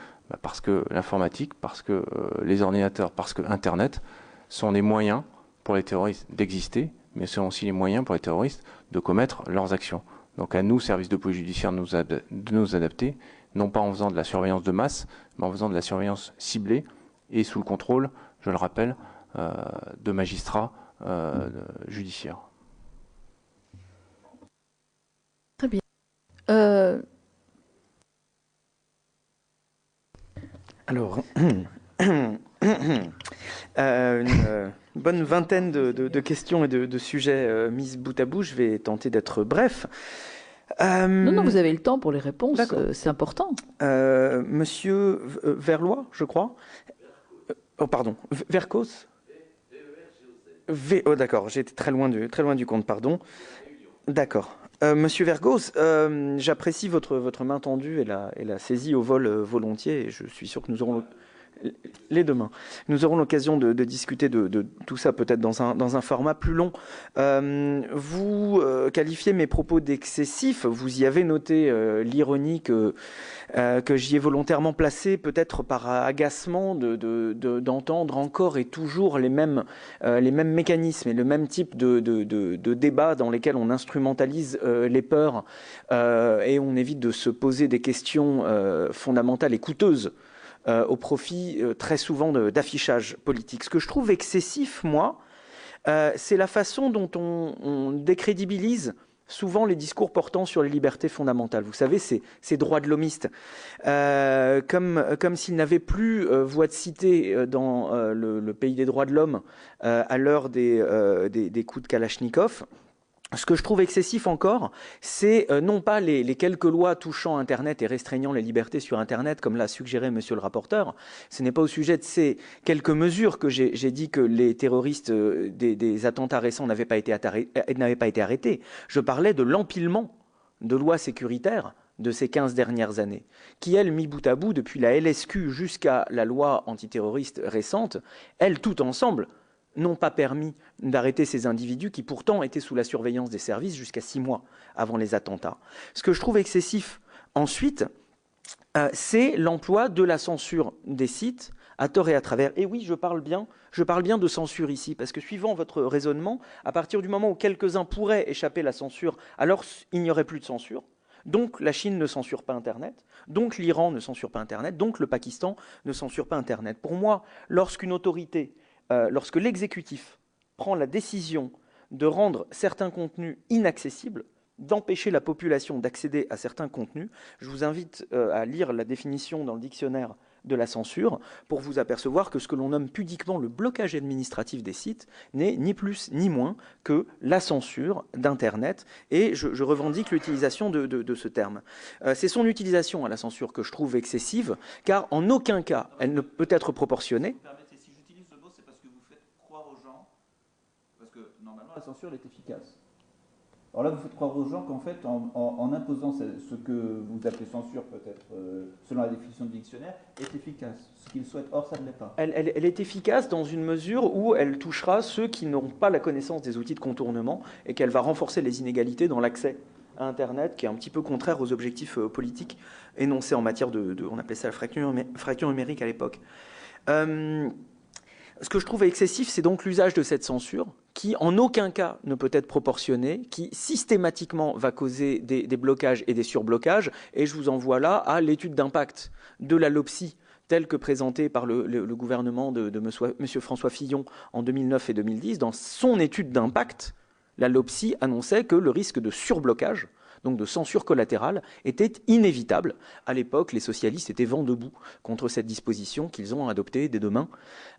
l'informatique, parce que les ordinateurs, parce que Internet sont les moyens pour les terroristes d'exister, mais sont aussi les moyens pour les terroristes de commettre leurs actions. Donc à nous, services de police judiciaire, de nous adapter, non pas en faisant de la surveillance de masse, mais en faisant de la surveillance ciblée et sous le contrôle, je le rappelle, de magistrats judiciaires. Très bien. Alors, une bonne vingtaine de questions et de sujets mises bout à bout. Je vais tenter d'être bref. Non, vous avez le temps pour les réponses, c'est important. Monsieur Verlois, je crois. Oh, pardon, Vercos. Oh, d'accord, j'étais très loin du compte, pardon. D'accord. Monsieur Vergos, j'apprécie votre main tendue et la saisie au vol volontiers, et je suis sûr que nous aurons les deux mains. Nous aurons l'occasion de discuter de tout ça peut-être dans un format plus long. Vous qualifiez mes propos d'excessifs. Vous y avez noté l'ironie que j'y ai volontairement placée, peut-être par agacement d'entendre encore et toujours les mêmes mécanismes et le même type de débat dans lesquels on instrumentalise les peurs et on évite de se poser des questions fondamentales et coûteuses au profit très souvent d'affichage politique. Ce que je trouve excessif, moi, c'est la façon dont on décrédibilise souvent les discours portant sur les libertés fondamentales. Vous savez, ces droits de l'homiste, comme s'ils n'avaient plus voix de cité dans le pays des droits de l'homme à l'heure des coups de Kalachnikov. Ce que je trouve excessif encore, c'est non pas les quelques lois touchant Internet et restreignant les libertés sur Internet, comme l'a suggéré monsieur le rapporteur. Ce n'est pas au sujet de ces quelques mesures que j'ai dit que les terroristes des attentats récents n'avaient pas été arrêtés. Je parlais de l'empilement de lois sécuritaires de ces 15 dernières années, qui, elles, mis bout à bout, depuis la LSQ jusqu'à la loi antiterroriste récente, elles, toutes ensemble, n'ont pas permis d'arrêter ces individus qui pourtant étaient sous la surveillance des services jusqu'à 6 mois avant les attentats. Ce que je trouve excessif ensuite, c'est l'emploi de la censure des sites à tort et à travers. Et oui, je parle bien de censure ici, parce que suivant votre raisonnement, à partir du moment où quelques-uns pourraient échapper à la censure, alors il n'y aurait plus de censure. Donc la Chine ne censure pas Internet, donc l'Iran ne censure pas Internet, donc le Pakistan ne censure pas Internet. Pour moi, lorsqu'une autorité lorsque l'exécutif prend la décision de rendre certains contenus inaccessibles, d'empêcher la population d'accéder à certains contenus, je vous invite à lire la définition dans le dictionnaire de la censure pour vous apercevoir que ce que l'on nomme pudiquement le blocage administratif des sites n'est ni plus ni moins que la censure d'Internet, et je revendique l'utilisation de ce terme. C'est son utilisation à la censure que je trouve excessive, car en aucun cas elle ne peut être proportionnée. La censure est efficace. Alors là, vous faites croire aux gens qu'en fait, en imposant ce que vous appelez censure, peut-être, selon la définition du dictionnaire, est efficace. Ce qu'ils souhaitent. Or, ça ne l'est pas. Elle est efficace dans une mesure où elle touchera ceux qui n'ont pas la connaissance des outils de contournement et qu'elle va renforcer les inégalités dans l'accès à Internet, qui est un petit peu contraire aux objectifs politiques énoncés en matière on appelait ça la fracture numérique à l'époque. Ce que je trouve excessif, c'est donc l'usage de cette censure, qui en aucun cas ne peut être proportionnée, qui systématiquement va causer des blocages et des surblocages. Et je vous envoie là à l'étude d'impact de la LOPSI, telle que présentée par le gouvernement de M. François Fillon en 2009 et 2010. Dans son étude d'impact, la LOPSI annonçait que le risque de surblocage, donc de censure collatérale, était inévitable. À l'époque, les socialistes étaient vent debout contre cette disposition qu'ils ont adoptée dès demain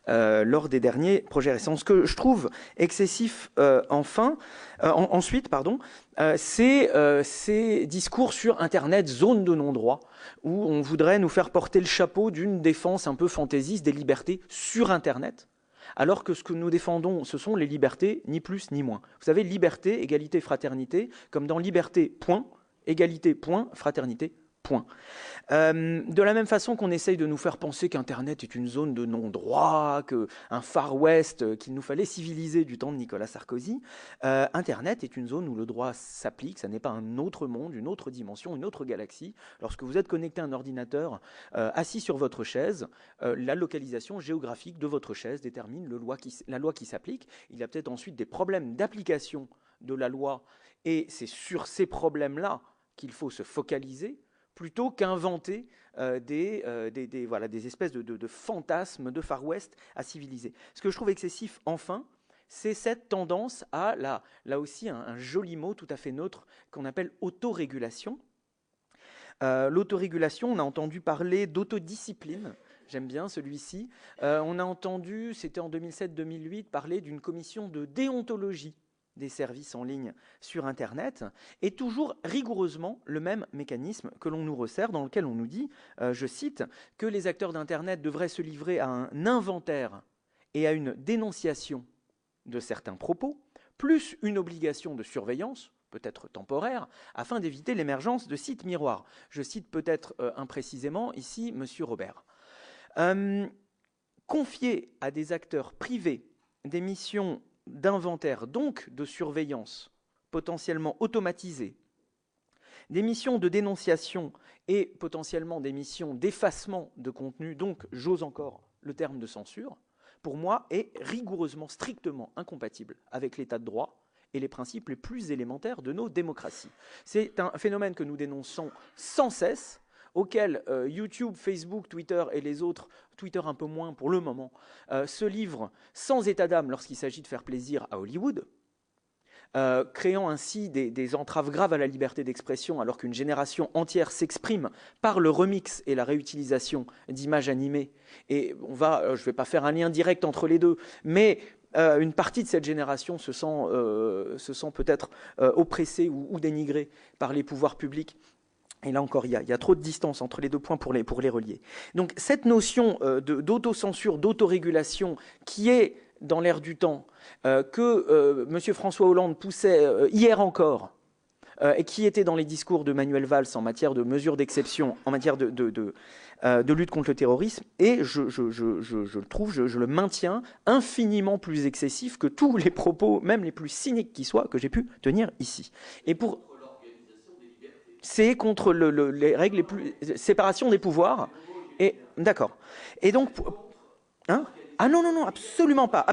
lors des derniers projets récents. Ce que je trouve excessif ensuite, c'est ces discours sur Internet, zone de non-droit, où on voudrait nous faire porter le chapeau d'une défense un peu fantaisiste des libertés sur Internet, alors que ce que nous défendons, ce sont les libertés, ni plus ni moins. Vous savez, liberté, égalité, fraternité, comme dans liberté, point, égalité, point, fraternité, point. De la même façon qu'on essaye de nous faire penser qu'Internet est une zone de non-droit, qu'un Far West, qu'il nous fallait civiliser du temps de Nicolas Sarkozy, Internet est une zone où le droit s'applique, ça n'est pas un autre monde, une autre dimension, une autre galaxie. Lorsque vous êtes connecté à un ordinateur, assis sur votre chaise, la localisation géographique de votre chaise détermine la loi qui s'applique. Il y a peut-être ensuite des problèmes d'application de la loi, et c'est sur ces problèmes-là qu'il faut se focaliser, plutôt qu'inventer des espèces de fantasmes de Far West à civiliser. Ce que je trouve excessif, enfin, c'est cette tendance à, là aussi, un joli mot tout à fait neutre qu'on appelle autorégulation. L'autorégulation, on a entendu parler d'autodiscipline j'aime bien celui-ci. On a entendu, c'était en 2007-2008, parler d'une commission de déontologie des services en ligne sur Internet, et toujours rigoureusement le même mécanisme que l'on nous resserre, dans lequel on nous dit, je cite, que les acteurs d'Internet devraient se livrer à un inventaire et à une dénonciation de certains propos, plus une obligation de surveillance, peut-être temporaire, afin d'éviter l'émergence de sites miroirs. Je cite peut-être imprécisément ici M. Robert. Confier à des acteurs privés des missions d'inventaire, donc de surveillance, potentiellement automatisées, des missions de dénonciation et potentiellement des missions d'effacement de contenu, donc j'ose encore le terme de censure, pour moi est rigoureusement, strictement incompatible avec l'état de droit et les principes les plus élémentaires de nos démocraties. C'est un phénomène que nous dénonçons sans cesse, auquel YouTube, Facebook, Twitter et les autres, Twitter un peu moins pour le moment, se livrent sans état d'âme lorsqu'il s'agit de faire plaisir à Hollywood, créant ainsi des entraves graves à la liberté d'expression alors qu'une génération entière s'exprime par le remix et la réutilisation d'images animées. Et je ne vais pas faire un lien direct entre les deux, mais une partie de cette génération se sent peut-être oppressée ou dénigrée par les pouvoirs publics. Et là encore, il y a trop de distance entre les deux points pour les relier. Donc cette notion d'autocensure, d'autorégulation qui est dans l'air du temps, que M. François Hollande poussait hier encore, et qui était dans les discours de Manuel Valls en matière de mesures d'exception, en matière de lutte contre le terrorisme, et je le trouve, je le maintiens, infiniment plus excessif que tous les propos, même les plus cyniques qui soient, que j'ai pu tenir ici. Et pour... C'est contre les règles les plus... séparation des pouvoirs. Et d'accord. Et donc... Hein? Ah non, absolument pas.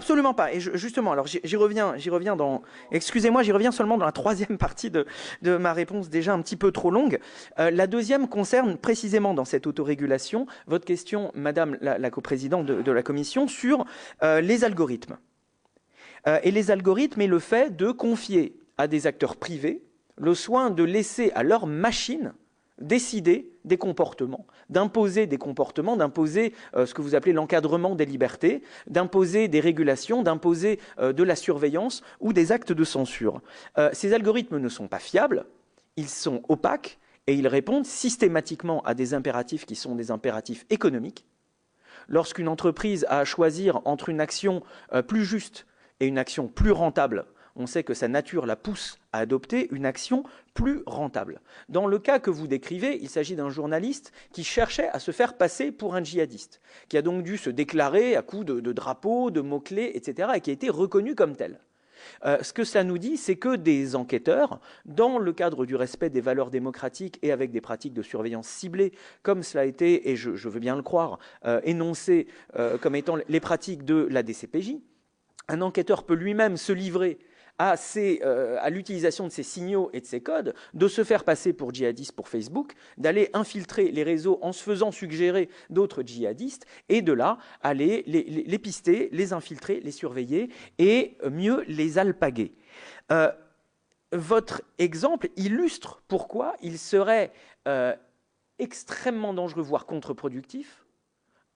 Et justement, alors j'y reviens dans... Excusez-moi, j'y reviens seulement dans la troisième partie de ma réponse, déjà un petit peu trop longue. La deuxième concerne précisément dans cette autorégulation votre question, Madame la coprésidente de la Commission, sur les algorithmes. Et les algorithmes et le fait de confier à des acteurs privés le soin de laisser à leur machine décider des comportements, d'imposer des comportements, d'imposer ce que vous appelez l'encadrement des libertés, d'imposer des régulations, d'imposer de la surveillance ou des actes de censure. Ces algorithmes ne sont pas fiables, ils sont opaques et ils répondent systématiquement à des impératifs qui sont des impératifs économiques. Lorsqu'une entreprise a à choisir entre une action plus juste et une action plus rentable, on sait que sa nature la pousse à adopter une action plus rentable. Dans le cas que vous décrivez, il s'agit d'un journaliste qui cherchait à se faire passer pour un djihadiste, qui a donc dû se déclarer à coups de drapeaux, de mots-clés, etc., et qui a été reconnu comme tel. Ce que cela nous dit, c'est que des enquêteurs, dans le cadre du respect des valeurs démocratiques et avec des pratiques de surveillance ciblées, comme cela a été, et je veux bien le croire, énoncé comme étant les pratiques de la DCPJ, un enquêteur peut lui-même se livrer à l'utilisation de ces signaux et de ces codes, de se faire passer pour djihadiste pour Facebook, d'aller infiltrer les réseaux en se faisant suggérer d'autres djihadistes, et de là, aller les pister, les infiltrer, les surveiller, et mieux les alpaguer. Votre exemple illustre pourquoi il serait extrêmement dangereux, voire contre-productif,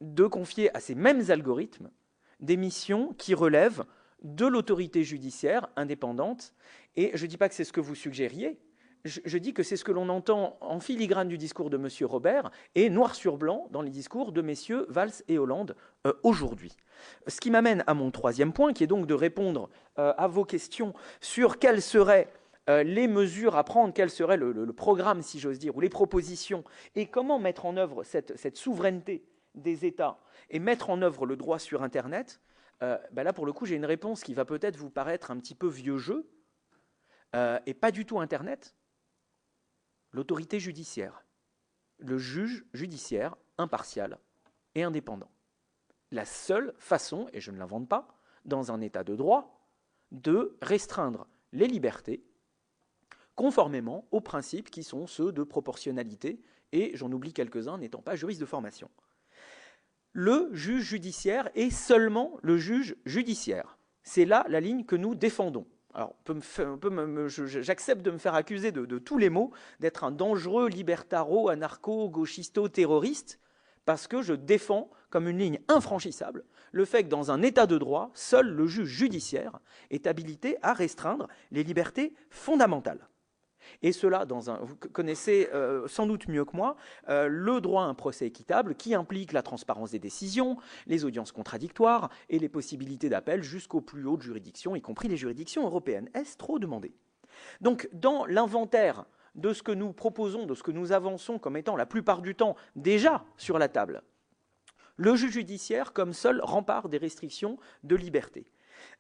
de confier à ces mêmes algorithmes des missions qui relèvent de l'autorité judiciaire indépendante. Et je ne dis pas que c'est ce que vous suggériez, je dis que c'est ce que l'on entend en filigrane du discours de M. Robert et noir sur blanc dans les discours de messieurs Valls et Hollande aujourd'hui. Ce qui m'amène à mon troisième point, qui est donc de répondre à vos questions sur quelles seraient les mesures à prendre, quel serait le programme, si j'ose dire, ou les propositions, et comment mettre en œuvre cette souveraineté des États et mettre en œuvre le droit sur Internet. Là, pour le coup, j'ai une réponse qui va peut-être vous paraître un petit peu vieux jeu, et pas du tout Internet. L'autorité judiciaire, le juge judiciaire impartial et indépendant. La seule façon, et je ne l'invente pas, dans un État de droit, de restreindre les libertés conformément aux principes qui sont ceux de proportionnalité, et j'en oublie quelques-uns n'étant pas juriste de formation. Le juge judiciaire est seulement le juge judiciaire. C'est là la ligne que nous défendons. Alors, j'accepte de me faire accuser de tous les maux, d'être un dangereux libertaro, anarcho, gauchisto, terroriste, parce que je défends comme une ligne infranchissable le fait que dans un état de droit, seul le juge judiciaire est habilité à restreindre les libertés fondamentales. Et cela, vous connaissez sans doute mieux que moi le droit à un procès équitable qui implique la transparence des décisions, les audiences contradictoires et les possibilités d'appel jusqu'aux plus hautes juridictions, y compris les juridictions européennes. Est-ce trop demandé? Donc, dans l'inventaire de ce que nous proposons, de ce que nous avançons comme étant la plupart du temps déjà sur la table, le juge judiciaire comme seul rempart des restrictions de liberté.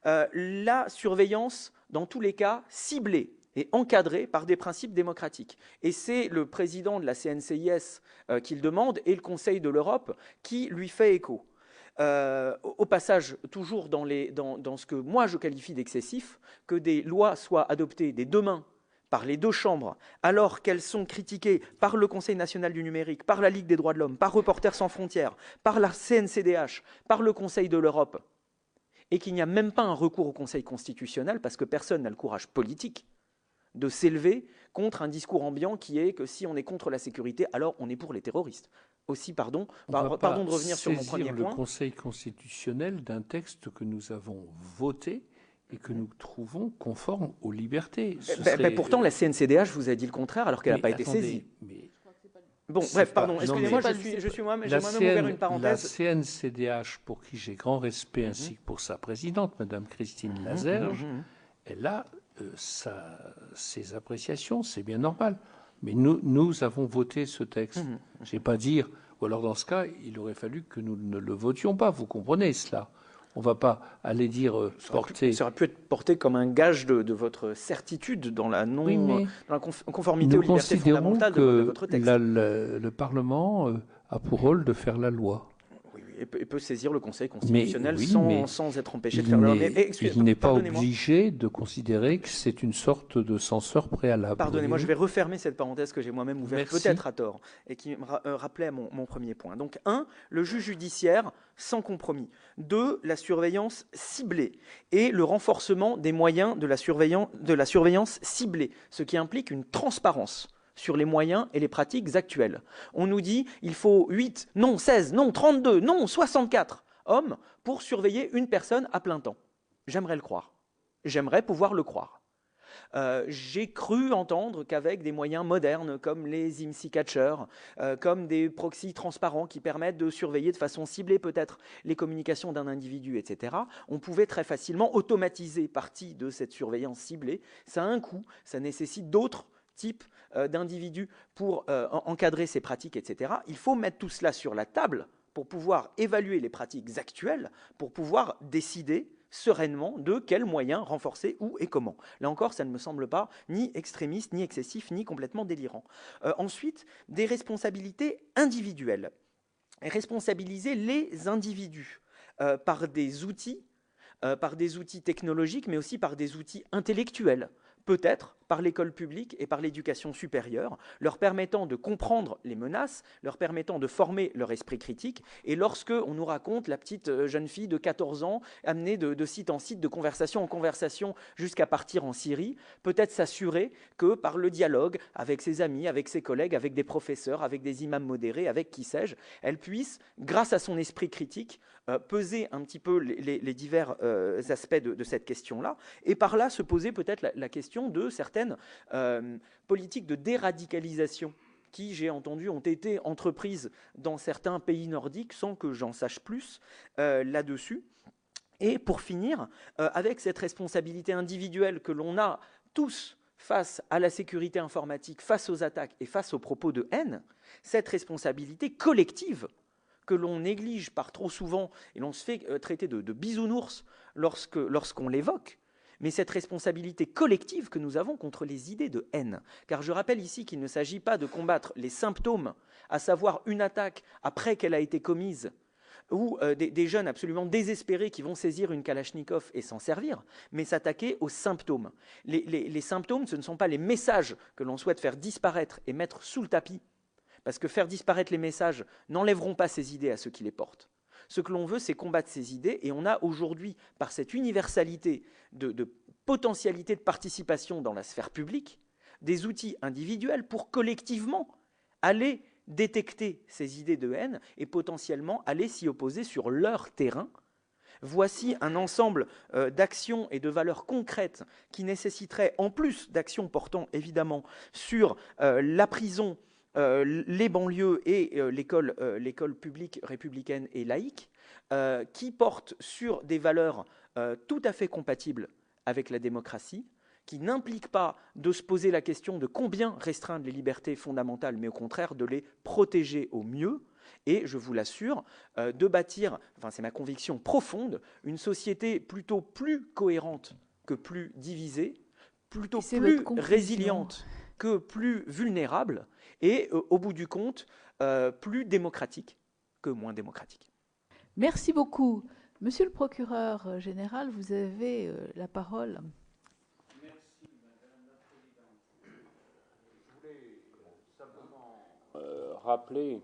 La surveillance, dans tous les cas, ciblée et encadrée par des principes démocratiques. Et c'est le président de la CNCIS qui le demande et le Conseil de l'Europe qui lui fait écho. Au passage, toujours dans ce que moi je qualifie d'excessif, que des lois soient adoptées des deux mains par les deux chambres, alors qu'elles sont critiquées par le Conseil national du numérique, par la Ligue des droits de l'homme, par Reporters sans frontières, par la CNCDH, par le Conseil de l'Europe, et qu'il n'y a même pas un recours au Conseil constitutionnel, parce que personne n'a le courage politique de s'élever contre un discours ambiant qui est que si on est contre la sécurité, alors on est pour les terroristes. Aussi, pardon de revenir sur mon premier point. Le Conseil constitutionnel d'un texte que nous avons voté et que nous trouvons conforme aux libertés. Pourtant, la CNCDH vous a dit le contraire alors qu'elle n'a pas été saisie. Bon, bref, pardon, excusez-moi, je suis moi-même, j'ai moi-même ouvert une parenthèse. La CNCDH, pour qui j'ai grand respect, ainsi que pour sa présidente, Madame Christine Lazerge, elle a ses appréciations, c'est bien normal. Mais nous avons voté ce texte. Je n'ai pas dire, ou alors dans ce cas, il aurait fallu que nous ne le votions pas. Vous comprenez cela? On ne va pas aller dire porter. Ça aurait pu être porté comme un gage de votre certitude dans la conformité aux libertés fondamentales de votre texte. Le Parlement a pour rôle de faire la loi. Et peut saisir le Conseil constitutionnel sans être empêché de faire la loi. Il n'est pas obligé de considérer que c'est une sorte de censeur préalable. Pardonnez-moi, je vais refermer cette parenthèse que j'ai moi-même ouverte, peut-être à tort, et qui me rappelait mon premier point. Donc, 1, le juge judiciaire sans compromis. 2, la surveillance ciblée et le renforcement des moyens de la surveillance ciblée, ce qui implique une transparence sur les moyens et les pratiques actuelles. On nous dit il faut 8, non 16, non 32, non 64 hommes pour surveiller une personne à plein temps. J'aimerais le croire. J'aimerais pouvoir le croire. J'ai cru entendre qu'avec des moyens modernes comme les IMSI Catcher, comme des proxys transparents qui permettent de surveiller de façon ciblée peut-être les communications d'un individu, etc., on pouvait très facilement automatiser partie de cette surveillance ciblée. Ça a un coût, ça nécessite d'autres type d'individus pour encadrer ces pratiques, etc. Il faut mettre tout cela sur la table pour pouvoir évaluer les pratiques actuelles, pour pouvoir décider sereinement de quels moyens renforcer, où et comment. Là encore, ça ne me semble pas ni extrémiste, ni excessif, ni complètement délirant. Ensuite, des responsabilités individuelles. Responsabiliser les individus par des outils technologiques, mais aussi par des outils intellectuels. Peut-être par l'école publique et par l'éducation supérieure, leur permettant de comprendre les menaces, leur permettant de former leur esprit critique. Et lorsque on nous raconte la petite jeune fille de 14 ans amenée de site en site, de conversation en conversation jusqu'à partir en Syrie, peut-être s'assurer que par le dialogue avec ses amis, avec ses collègues, avec des professeurs, avec des imams modérés, avec qui sais-je, elle puisse, grâce à son esprit critique, peser un petit peu les divers aspects de cette question-là, et par là se poser peut-être la question de certaines politiques de déradicalisation qui, j'ai entendu, ont été entreprises dans certains pays nordiques sans que j'en sache plus là-dessus. Et pour finir, avec cette responsabilité individuelle que l'on a tous face à la sécurité informatique, face aux attaques et face aux propos de haine, cette responsabilité collective que l'on néglige par trop souvent et l'on se fait traiter de bisounours lorsqu'on l'évoque, mais cette responsabilité collective que nous avons contre les idées de haine. Car je rappelle ici qu'il ne s'agit pas de combattre les symptômes, à savoir une attaque après qu'elle a été commise, ou des jeunes absolument désespérés qui vont saisir une Kalachnikov et s'en servir, mais s'attaquer aux symptômes. Les symptômes, ce ne sont pas les messages que l'on souhaite faire disparaître et mettre sous le tapis, parce que faire disparaître les messages n'enlèveront pas ces idées à ceux qui les portent. Ce que l'on veut, c'est combattre ces idées, et on a aujourd'hui, par cette universalité de potentialité de participation dans la sphère publique, des outils individuels pour collectivement aller détecter ces idées de haine et potentiellement aller s'y opposer sur leur terrain. Voici un ensemble d'actions et de valeurs concrètes qui nécessiteraient, en plus d'actions portant évidemment sur la prison, les banlieues et l'école publique républicaine et laïque, qui portent sur des valeurs tout à fait compatibles avec la démocratie, qui n'impliquent pas de se poser la question de combien restreindre les libertés fondamentales, mais au contraire de les protéger au mieux, et je vous l'assure, de bâtir, enfin c'est ma conviction profonde, une société plutôt plus cohérente que plus divisée, plutôt plus résiliente que plus vulnérable, et au bout du compte, plus démocratique que moins démocratique. Merci beaucoup. Monsieur le procureur général, vous avez la parole. Merci, Madame la Présidente. Je voulais simplement rappeler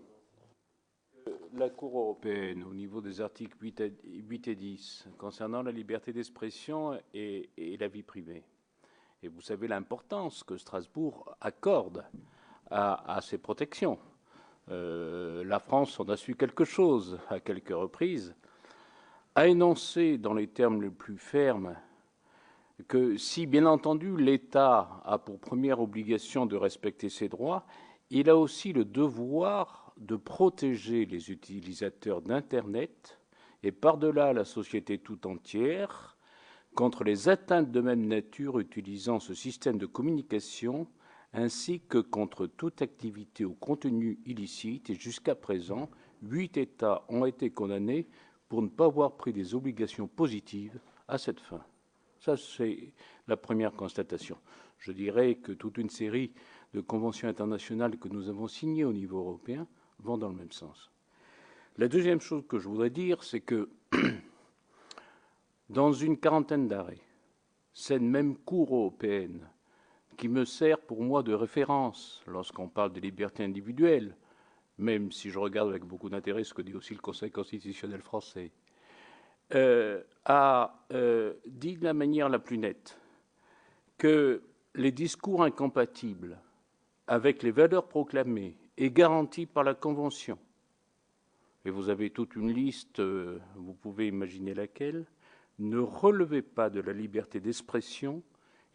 que la Cour européenne, au niveau des articles 8 et 10, concernant la liberté d'expression et la vie privée, et vous savez l'importance que Strasbourg accorde à ces protections. La France en a su quelque chose à quelques reprises, a énoncé dans les termes les plus fermes que si, bien entendu, l'État a pour première obligation de respecter ses droits, il a aussi le devoir de protéger les utilisateurs d'Internet et par-delà la société tout entière contre les atteintes de même nature utilisant ce système de communication ainsi que contre toute activité ou contenu illicite. Et jusqu'à présent, 8 États ont été condamnés pour ne pas avoir pris des obligations positives à cette fin. Ça, c'est la première constatation. Je dirais que toute une série de conventions internationales que nous avons signées au niveau européen vont dans le même sens. La deuxième chose que je voudrais dire, c'est que dans une quarantaine d'arrêts, cette même Cour européenne qui me sert pour moi de référence lorsqu'on parle des libertés individuelles, même si je regarde avec beaucoup d'intérêt ce que dit aussi le Conseil constitutionnel français, a dit de la manière la plus nette que les discours incompatibles avec les valeurs proclamées et garanties par la Convention, et vous avez toute une liste, vous pouvez imaginer laquelle, ne relevaient pas de la liberté d'expression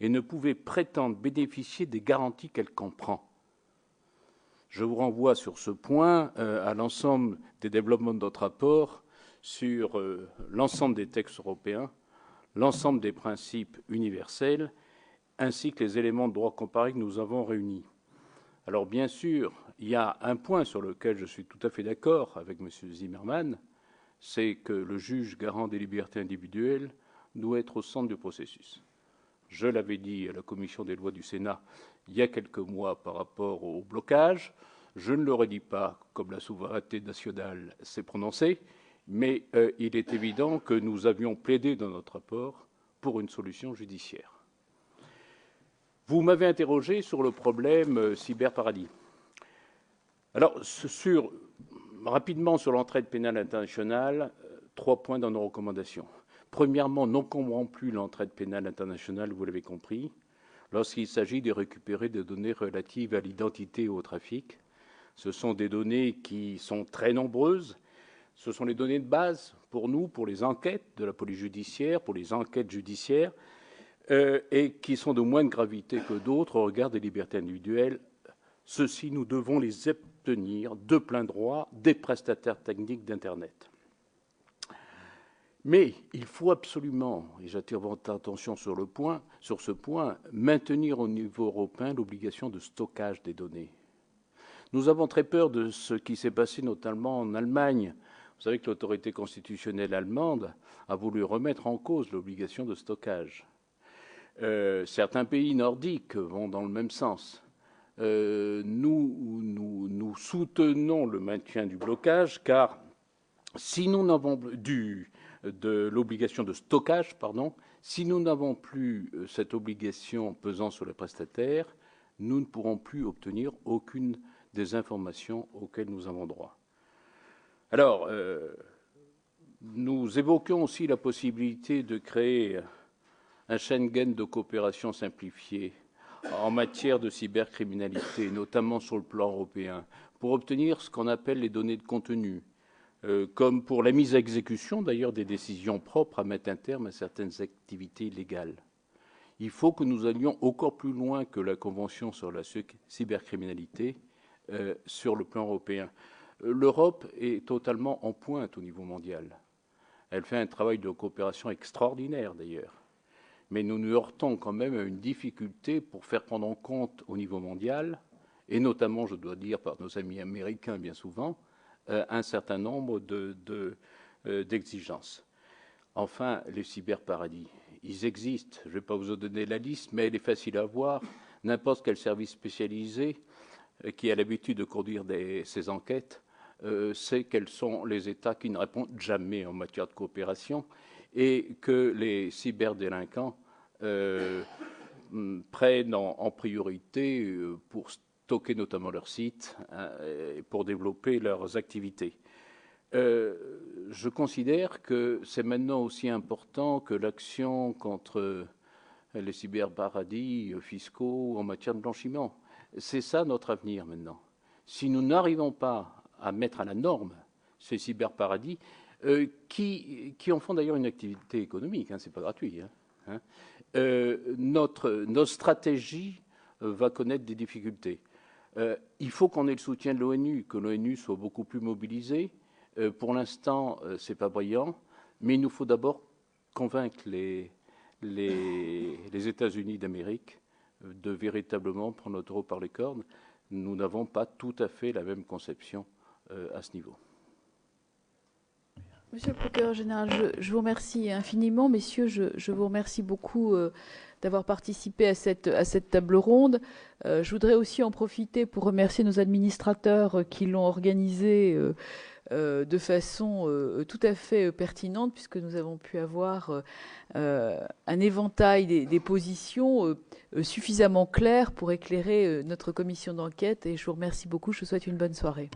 et ne pouvaient prétendre bénéficier des garanties qu'elle comprend. Je vous renvoie sur ce point à l'ensemble des développements de notre rapport sur l'ensemble des textes européens, l'ensemble des principes universels, ainsi que les éléments de droit comparé que nous avons réunis. Alors bien sûr, il y a un point sur lequel je suis tout à fait d'accord avec M. Zimmermann, c'est que le juge garant des libertés individuelles doit être au centre du processus. Je l'avais dit à la commission des lois du Sénat il y a quelques mois par rapport au blocage. Je ne le redis pas comme la souveraineté nationale s'est prononcée, mais il est évident que nous avions plaidé dans notre rapport pour une solution judiciaire. Vous m'avez interrogé sur le problème cyberparadis. Alors, rapidement sur l'entraide pénale internationale, 3 points dans nos recommandations. Premièrement, n'encombrons plus l'entraide pénale internationale, vous l'avez compris, lorsqu'il s'agit de récupérer des données relatives à l'identité et au trafic. Ce sont des données qui sont très nombreuses. Ce sont les données de base pour nous, pour les enquêtes de la police judiciaire, pour les enquêtes judiciaires, et qui sont de moins de gravité que d'autres au regard des libertés individuelles. Ceux-ci, nous devons les obtenir de plein droit des prestataires techniques d'Internet. Mais il faut absolument, et j'attire votre attention sur ce point, maintenir au niveau européen l'obligation de stockage des données. Nous avons très peur de ce qui s'est passé notamment en Allemagne. Vous savez que l'autorité constitutionnelle allemande a voulu remettre en cause l'obligation de stockage. Certains pays nordiques vont dans le même sens. Nous soutenons le maintien du blocage, car si nous n'avons de l'obligation de stockage, si nous n'avons plus cette obligation pesant sur les prestataires, nous ne pourrons plus obtenir aucune des informations auxquelles nous avons droit. Alors, nous évoquons aussi la possibilité de créer un Schengen de coopération simplifiée en matière de cybercriminalité, notamment sur le plan européen, pour obtenir ce qu'on appelle les données de contenu, comme pour la mise à exécution d'ailleurs des décisions propres à mettre un terme à certaines activités illégales. Il faut que nous allions encore plus loin que la Convention sur la cybercriminalité sur le plan européen. L'Europe est totalement en pointe au niveau mondial. Elle fait un travail de coopération extraordinaire d'ailleurs. Mais nous nous heurtons quand même à une difficulté pour faire prendre en compte au niveau mondial, et notamment, je dois dire, par nos amis américains bien souvent, un certain nombre d'exigences. Enfin, les cyberparadis, ils existent. Je ne vais pas vous en donner la liste, mais elle est facile à voir. N'importe quel service spécialisé qui a l'habitude de conduire ces enquêtes sait quels sont les États qui ne répondent jamais en matière de coopération et que les cyberdélinquants prennent en priorité pour stocker notamment leurs sites et pour développer leurs activités. Je considère que c'est maintenant aussi important que l'action contre les cyberparadis fiscaux en matière de blanchiment. C'est ça notre avenir maintenant. Si nous n'arrivons pas à mettre à la norme ces cyberparadis, qui en font d'ailleurs une activité économique, c'est pas gratuit, notre stratégie va connaître des difficultés. Il faut qu'on ait le soutien de l'ONU, que l'ONU soit beaucoup plus mobilisée. Pour l'instant, c'est pas brillant, mais il nous faut d'abord convaincre les États-Unis d'Amérique de véritablement prendre notre taureau par les cornes. Nous n'avons pas tout à fait la même conception à ce niveau. Monsieur le procureur général, je vous remercie infiniment. Messieurs, je vous remercie beaucoup d'avoir participé à cette table ronde. Je voudrais aussi en profiter pour remercier nos administrateurs qui l'ont organisée de façon tout à fait pertinente, puisque nous avons pu avoir un éventail des positions suffisamment claires pour éclairer notre commission d'enquête. Et je vous remercie beaucoup. Je vous souhaite une bonne soirée.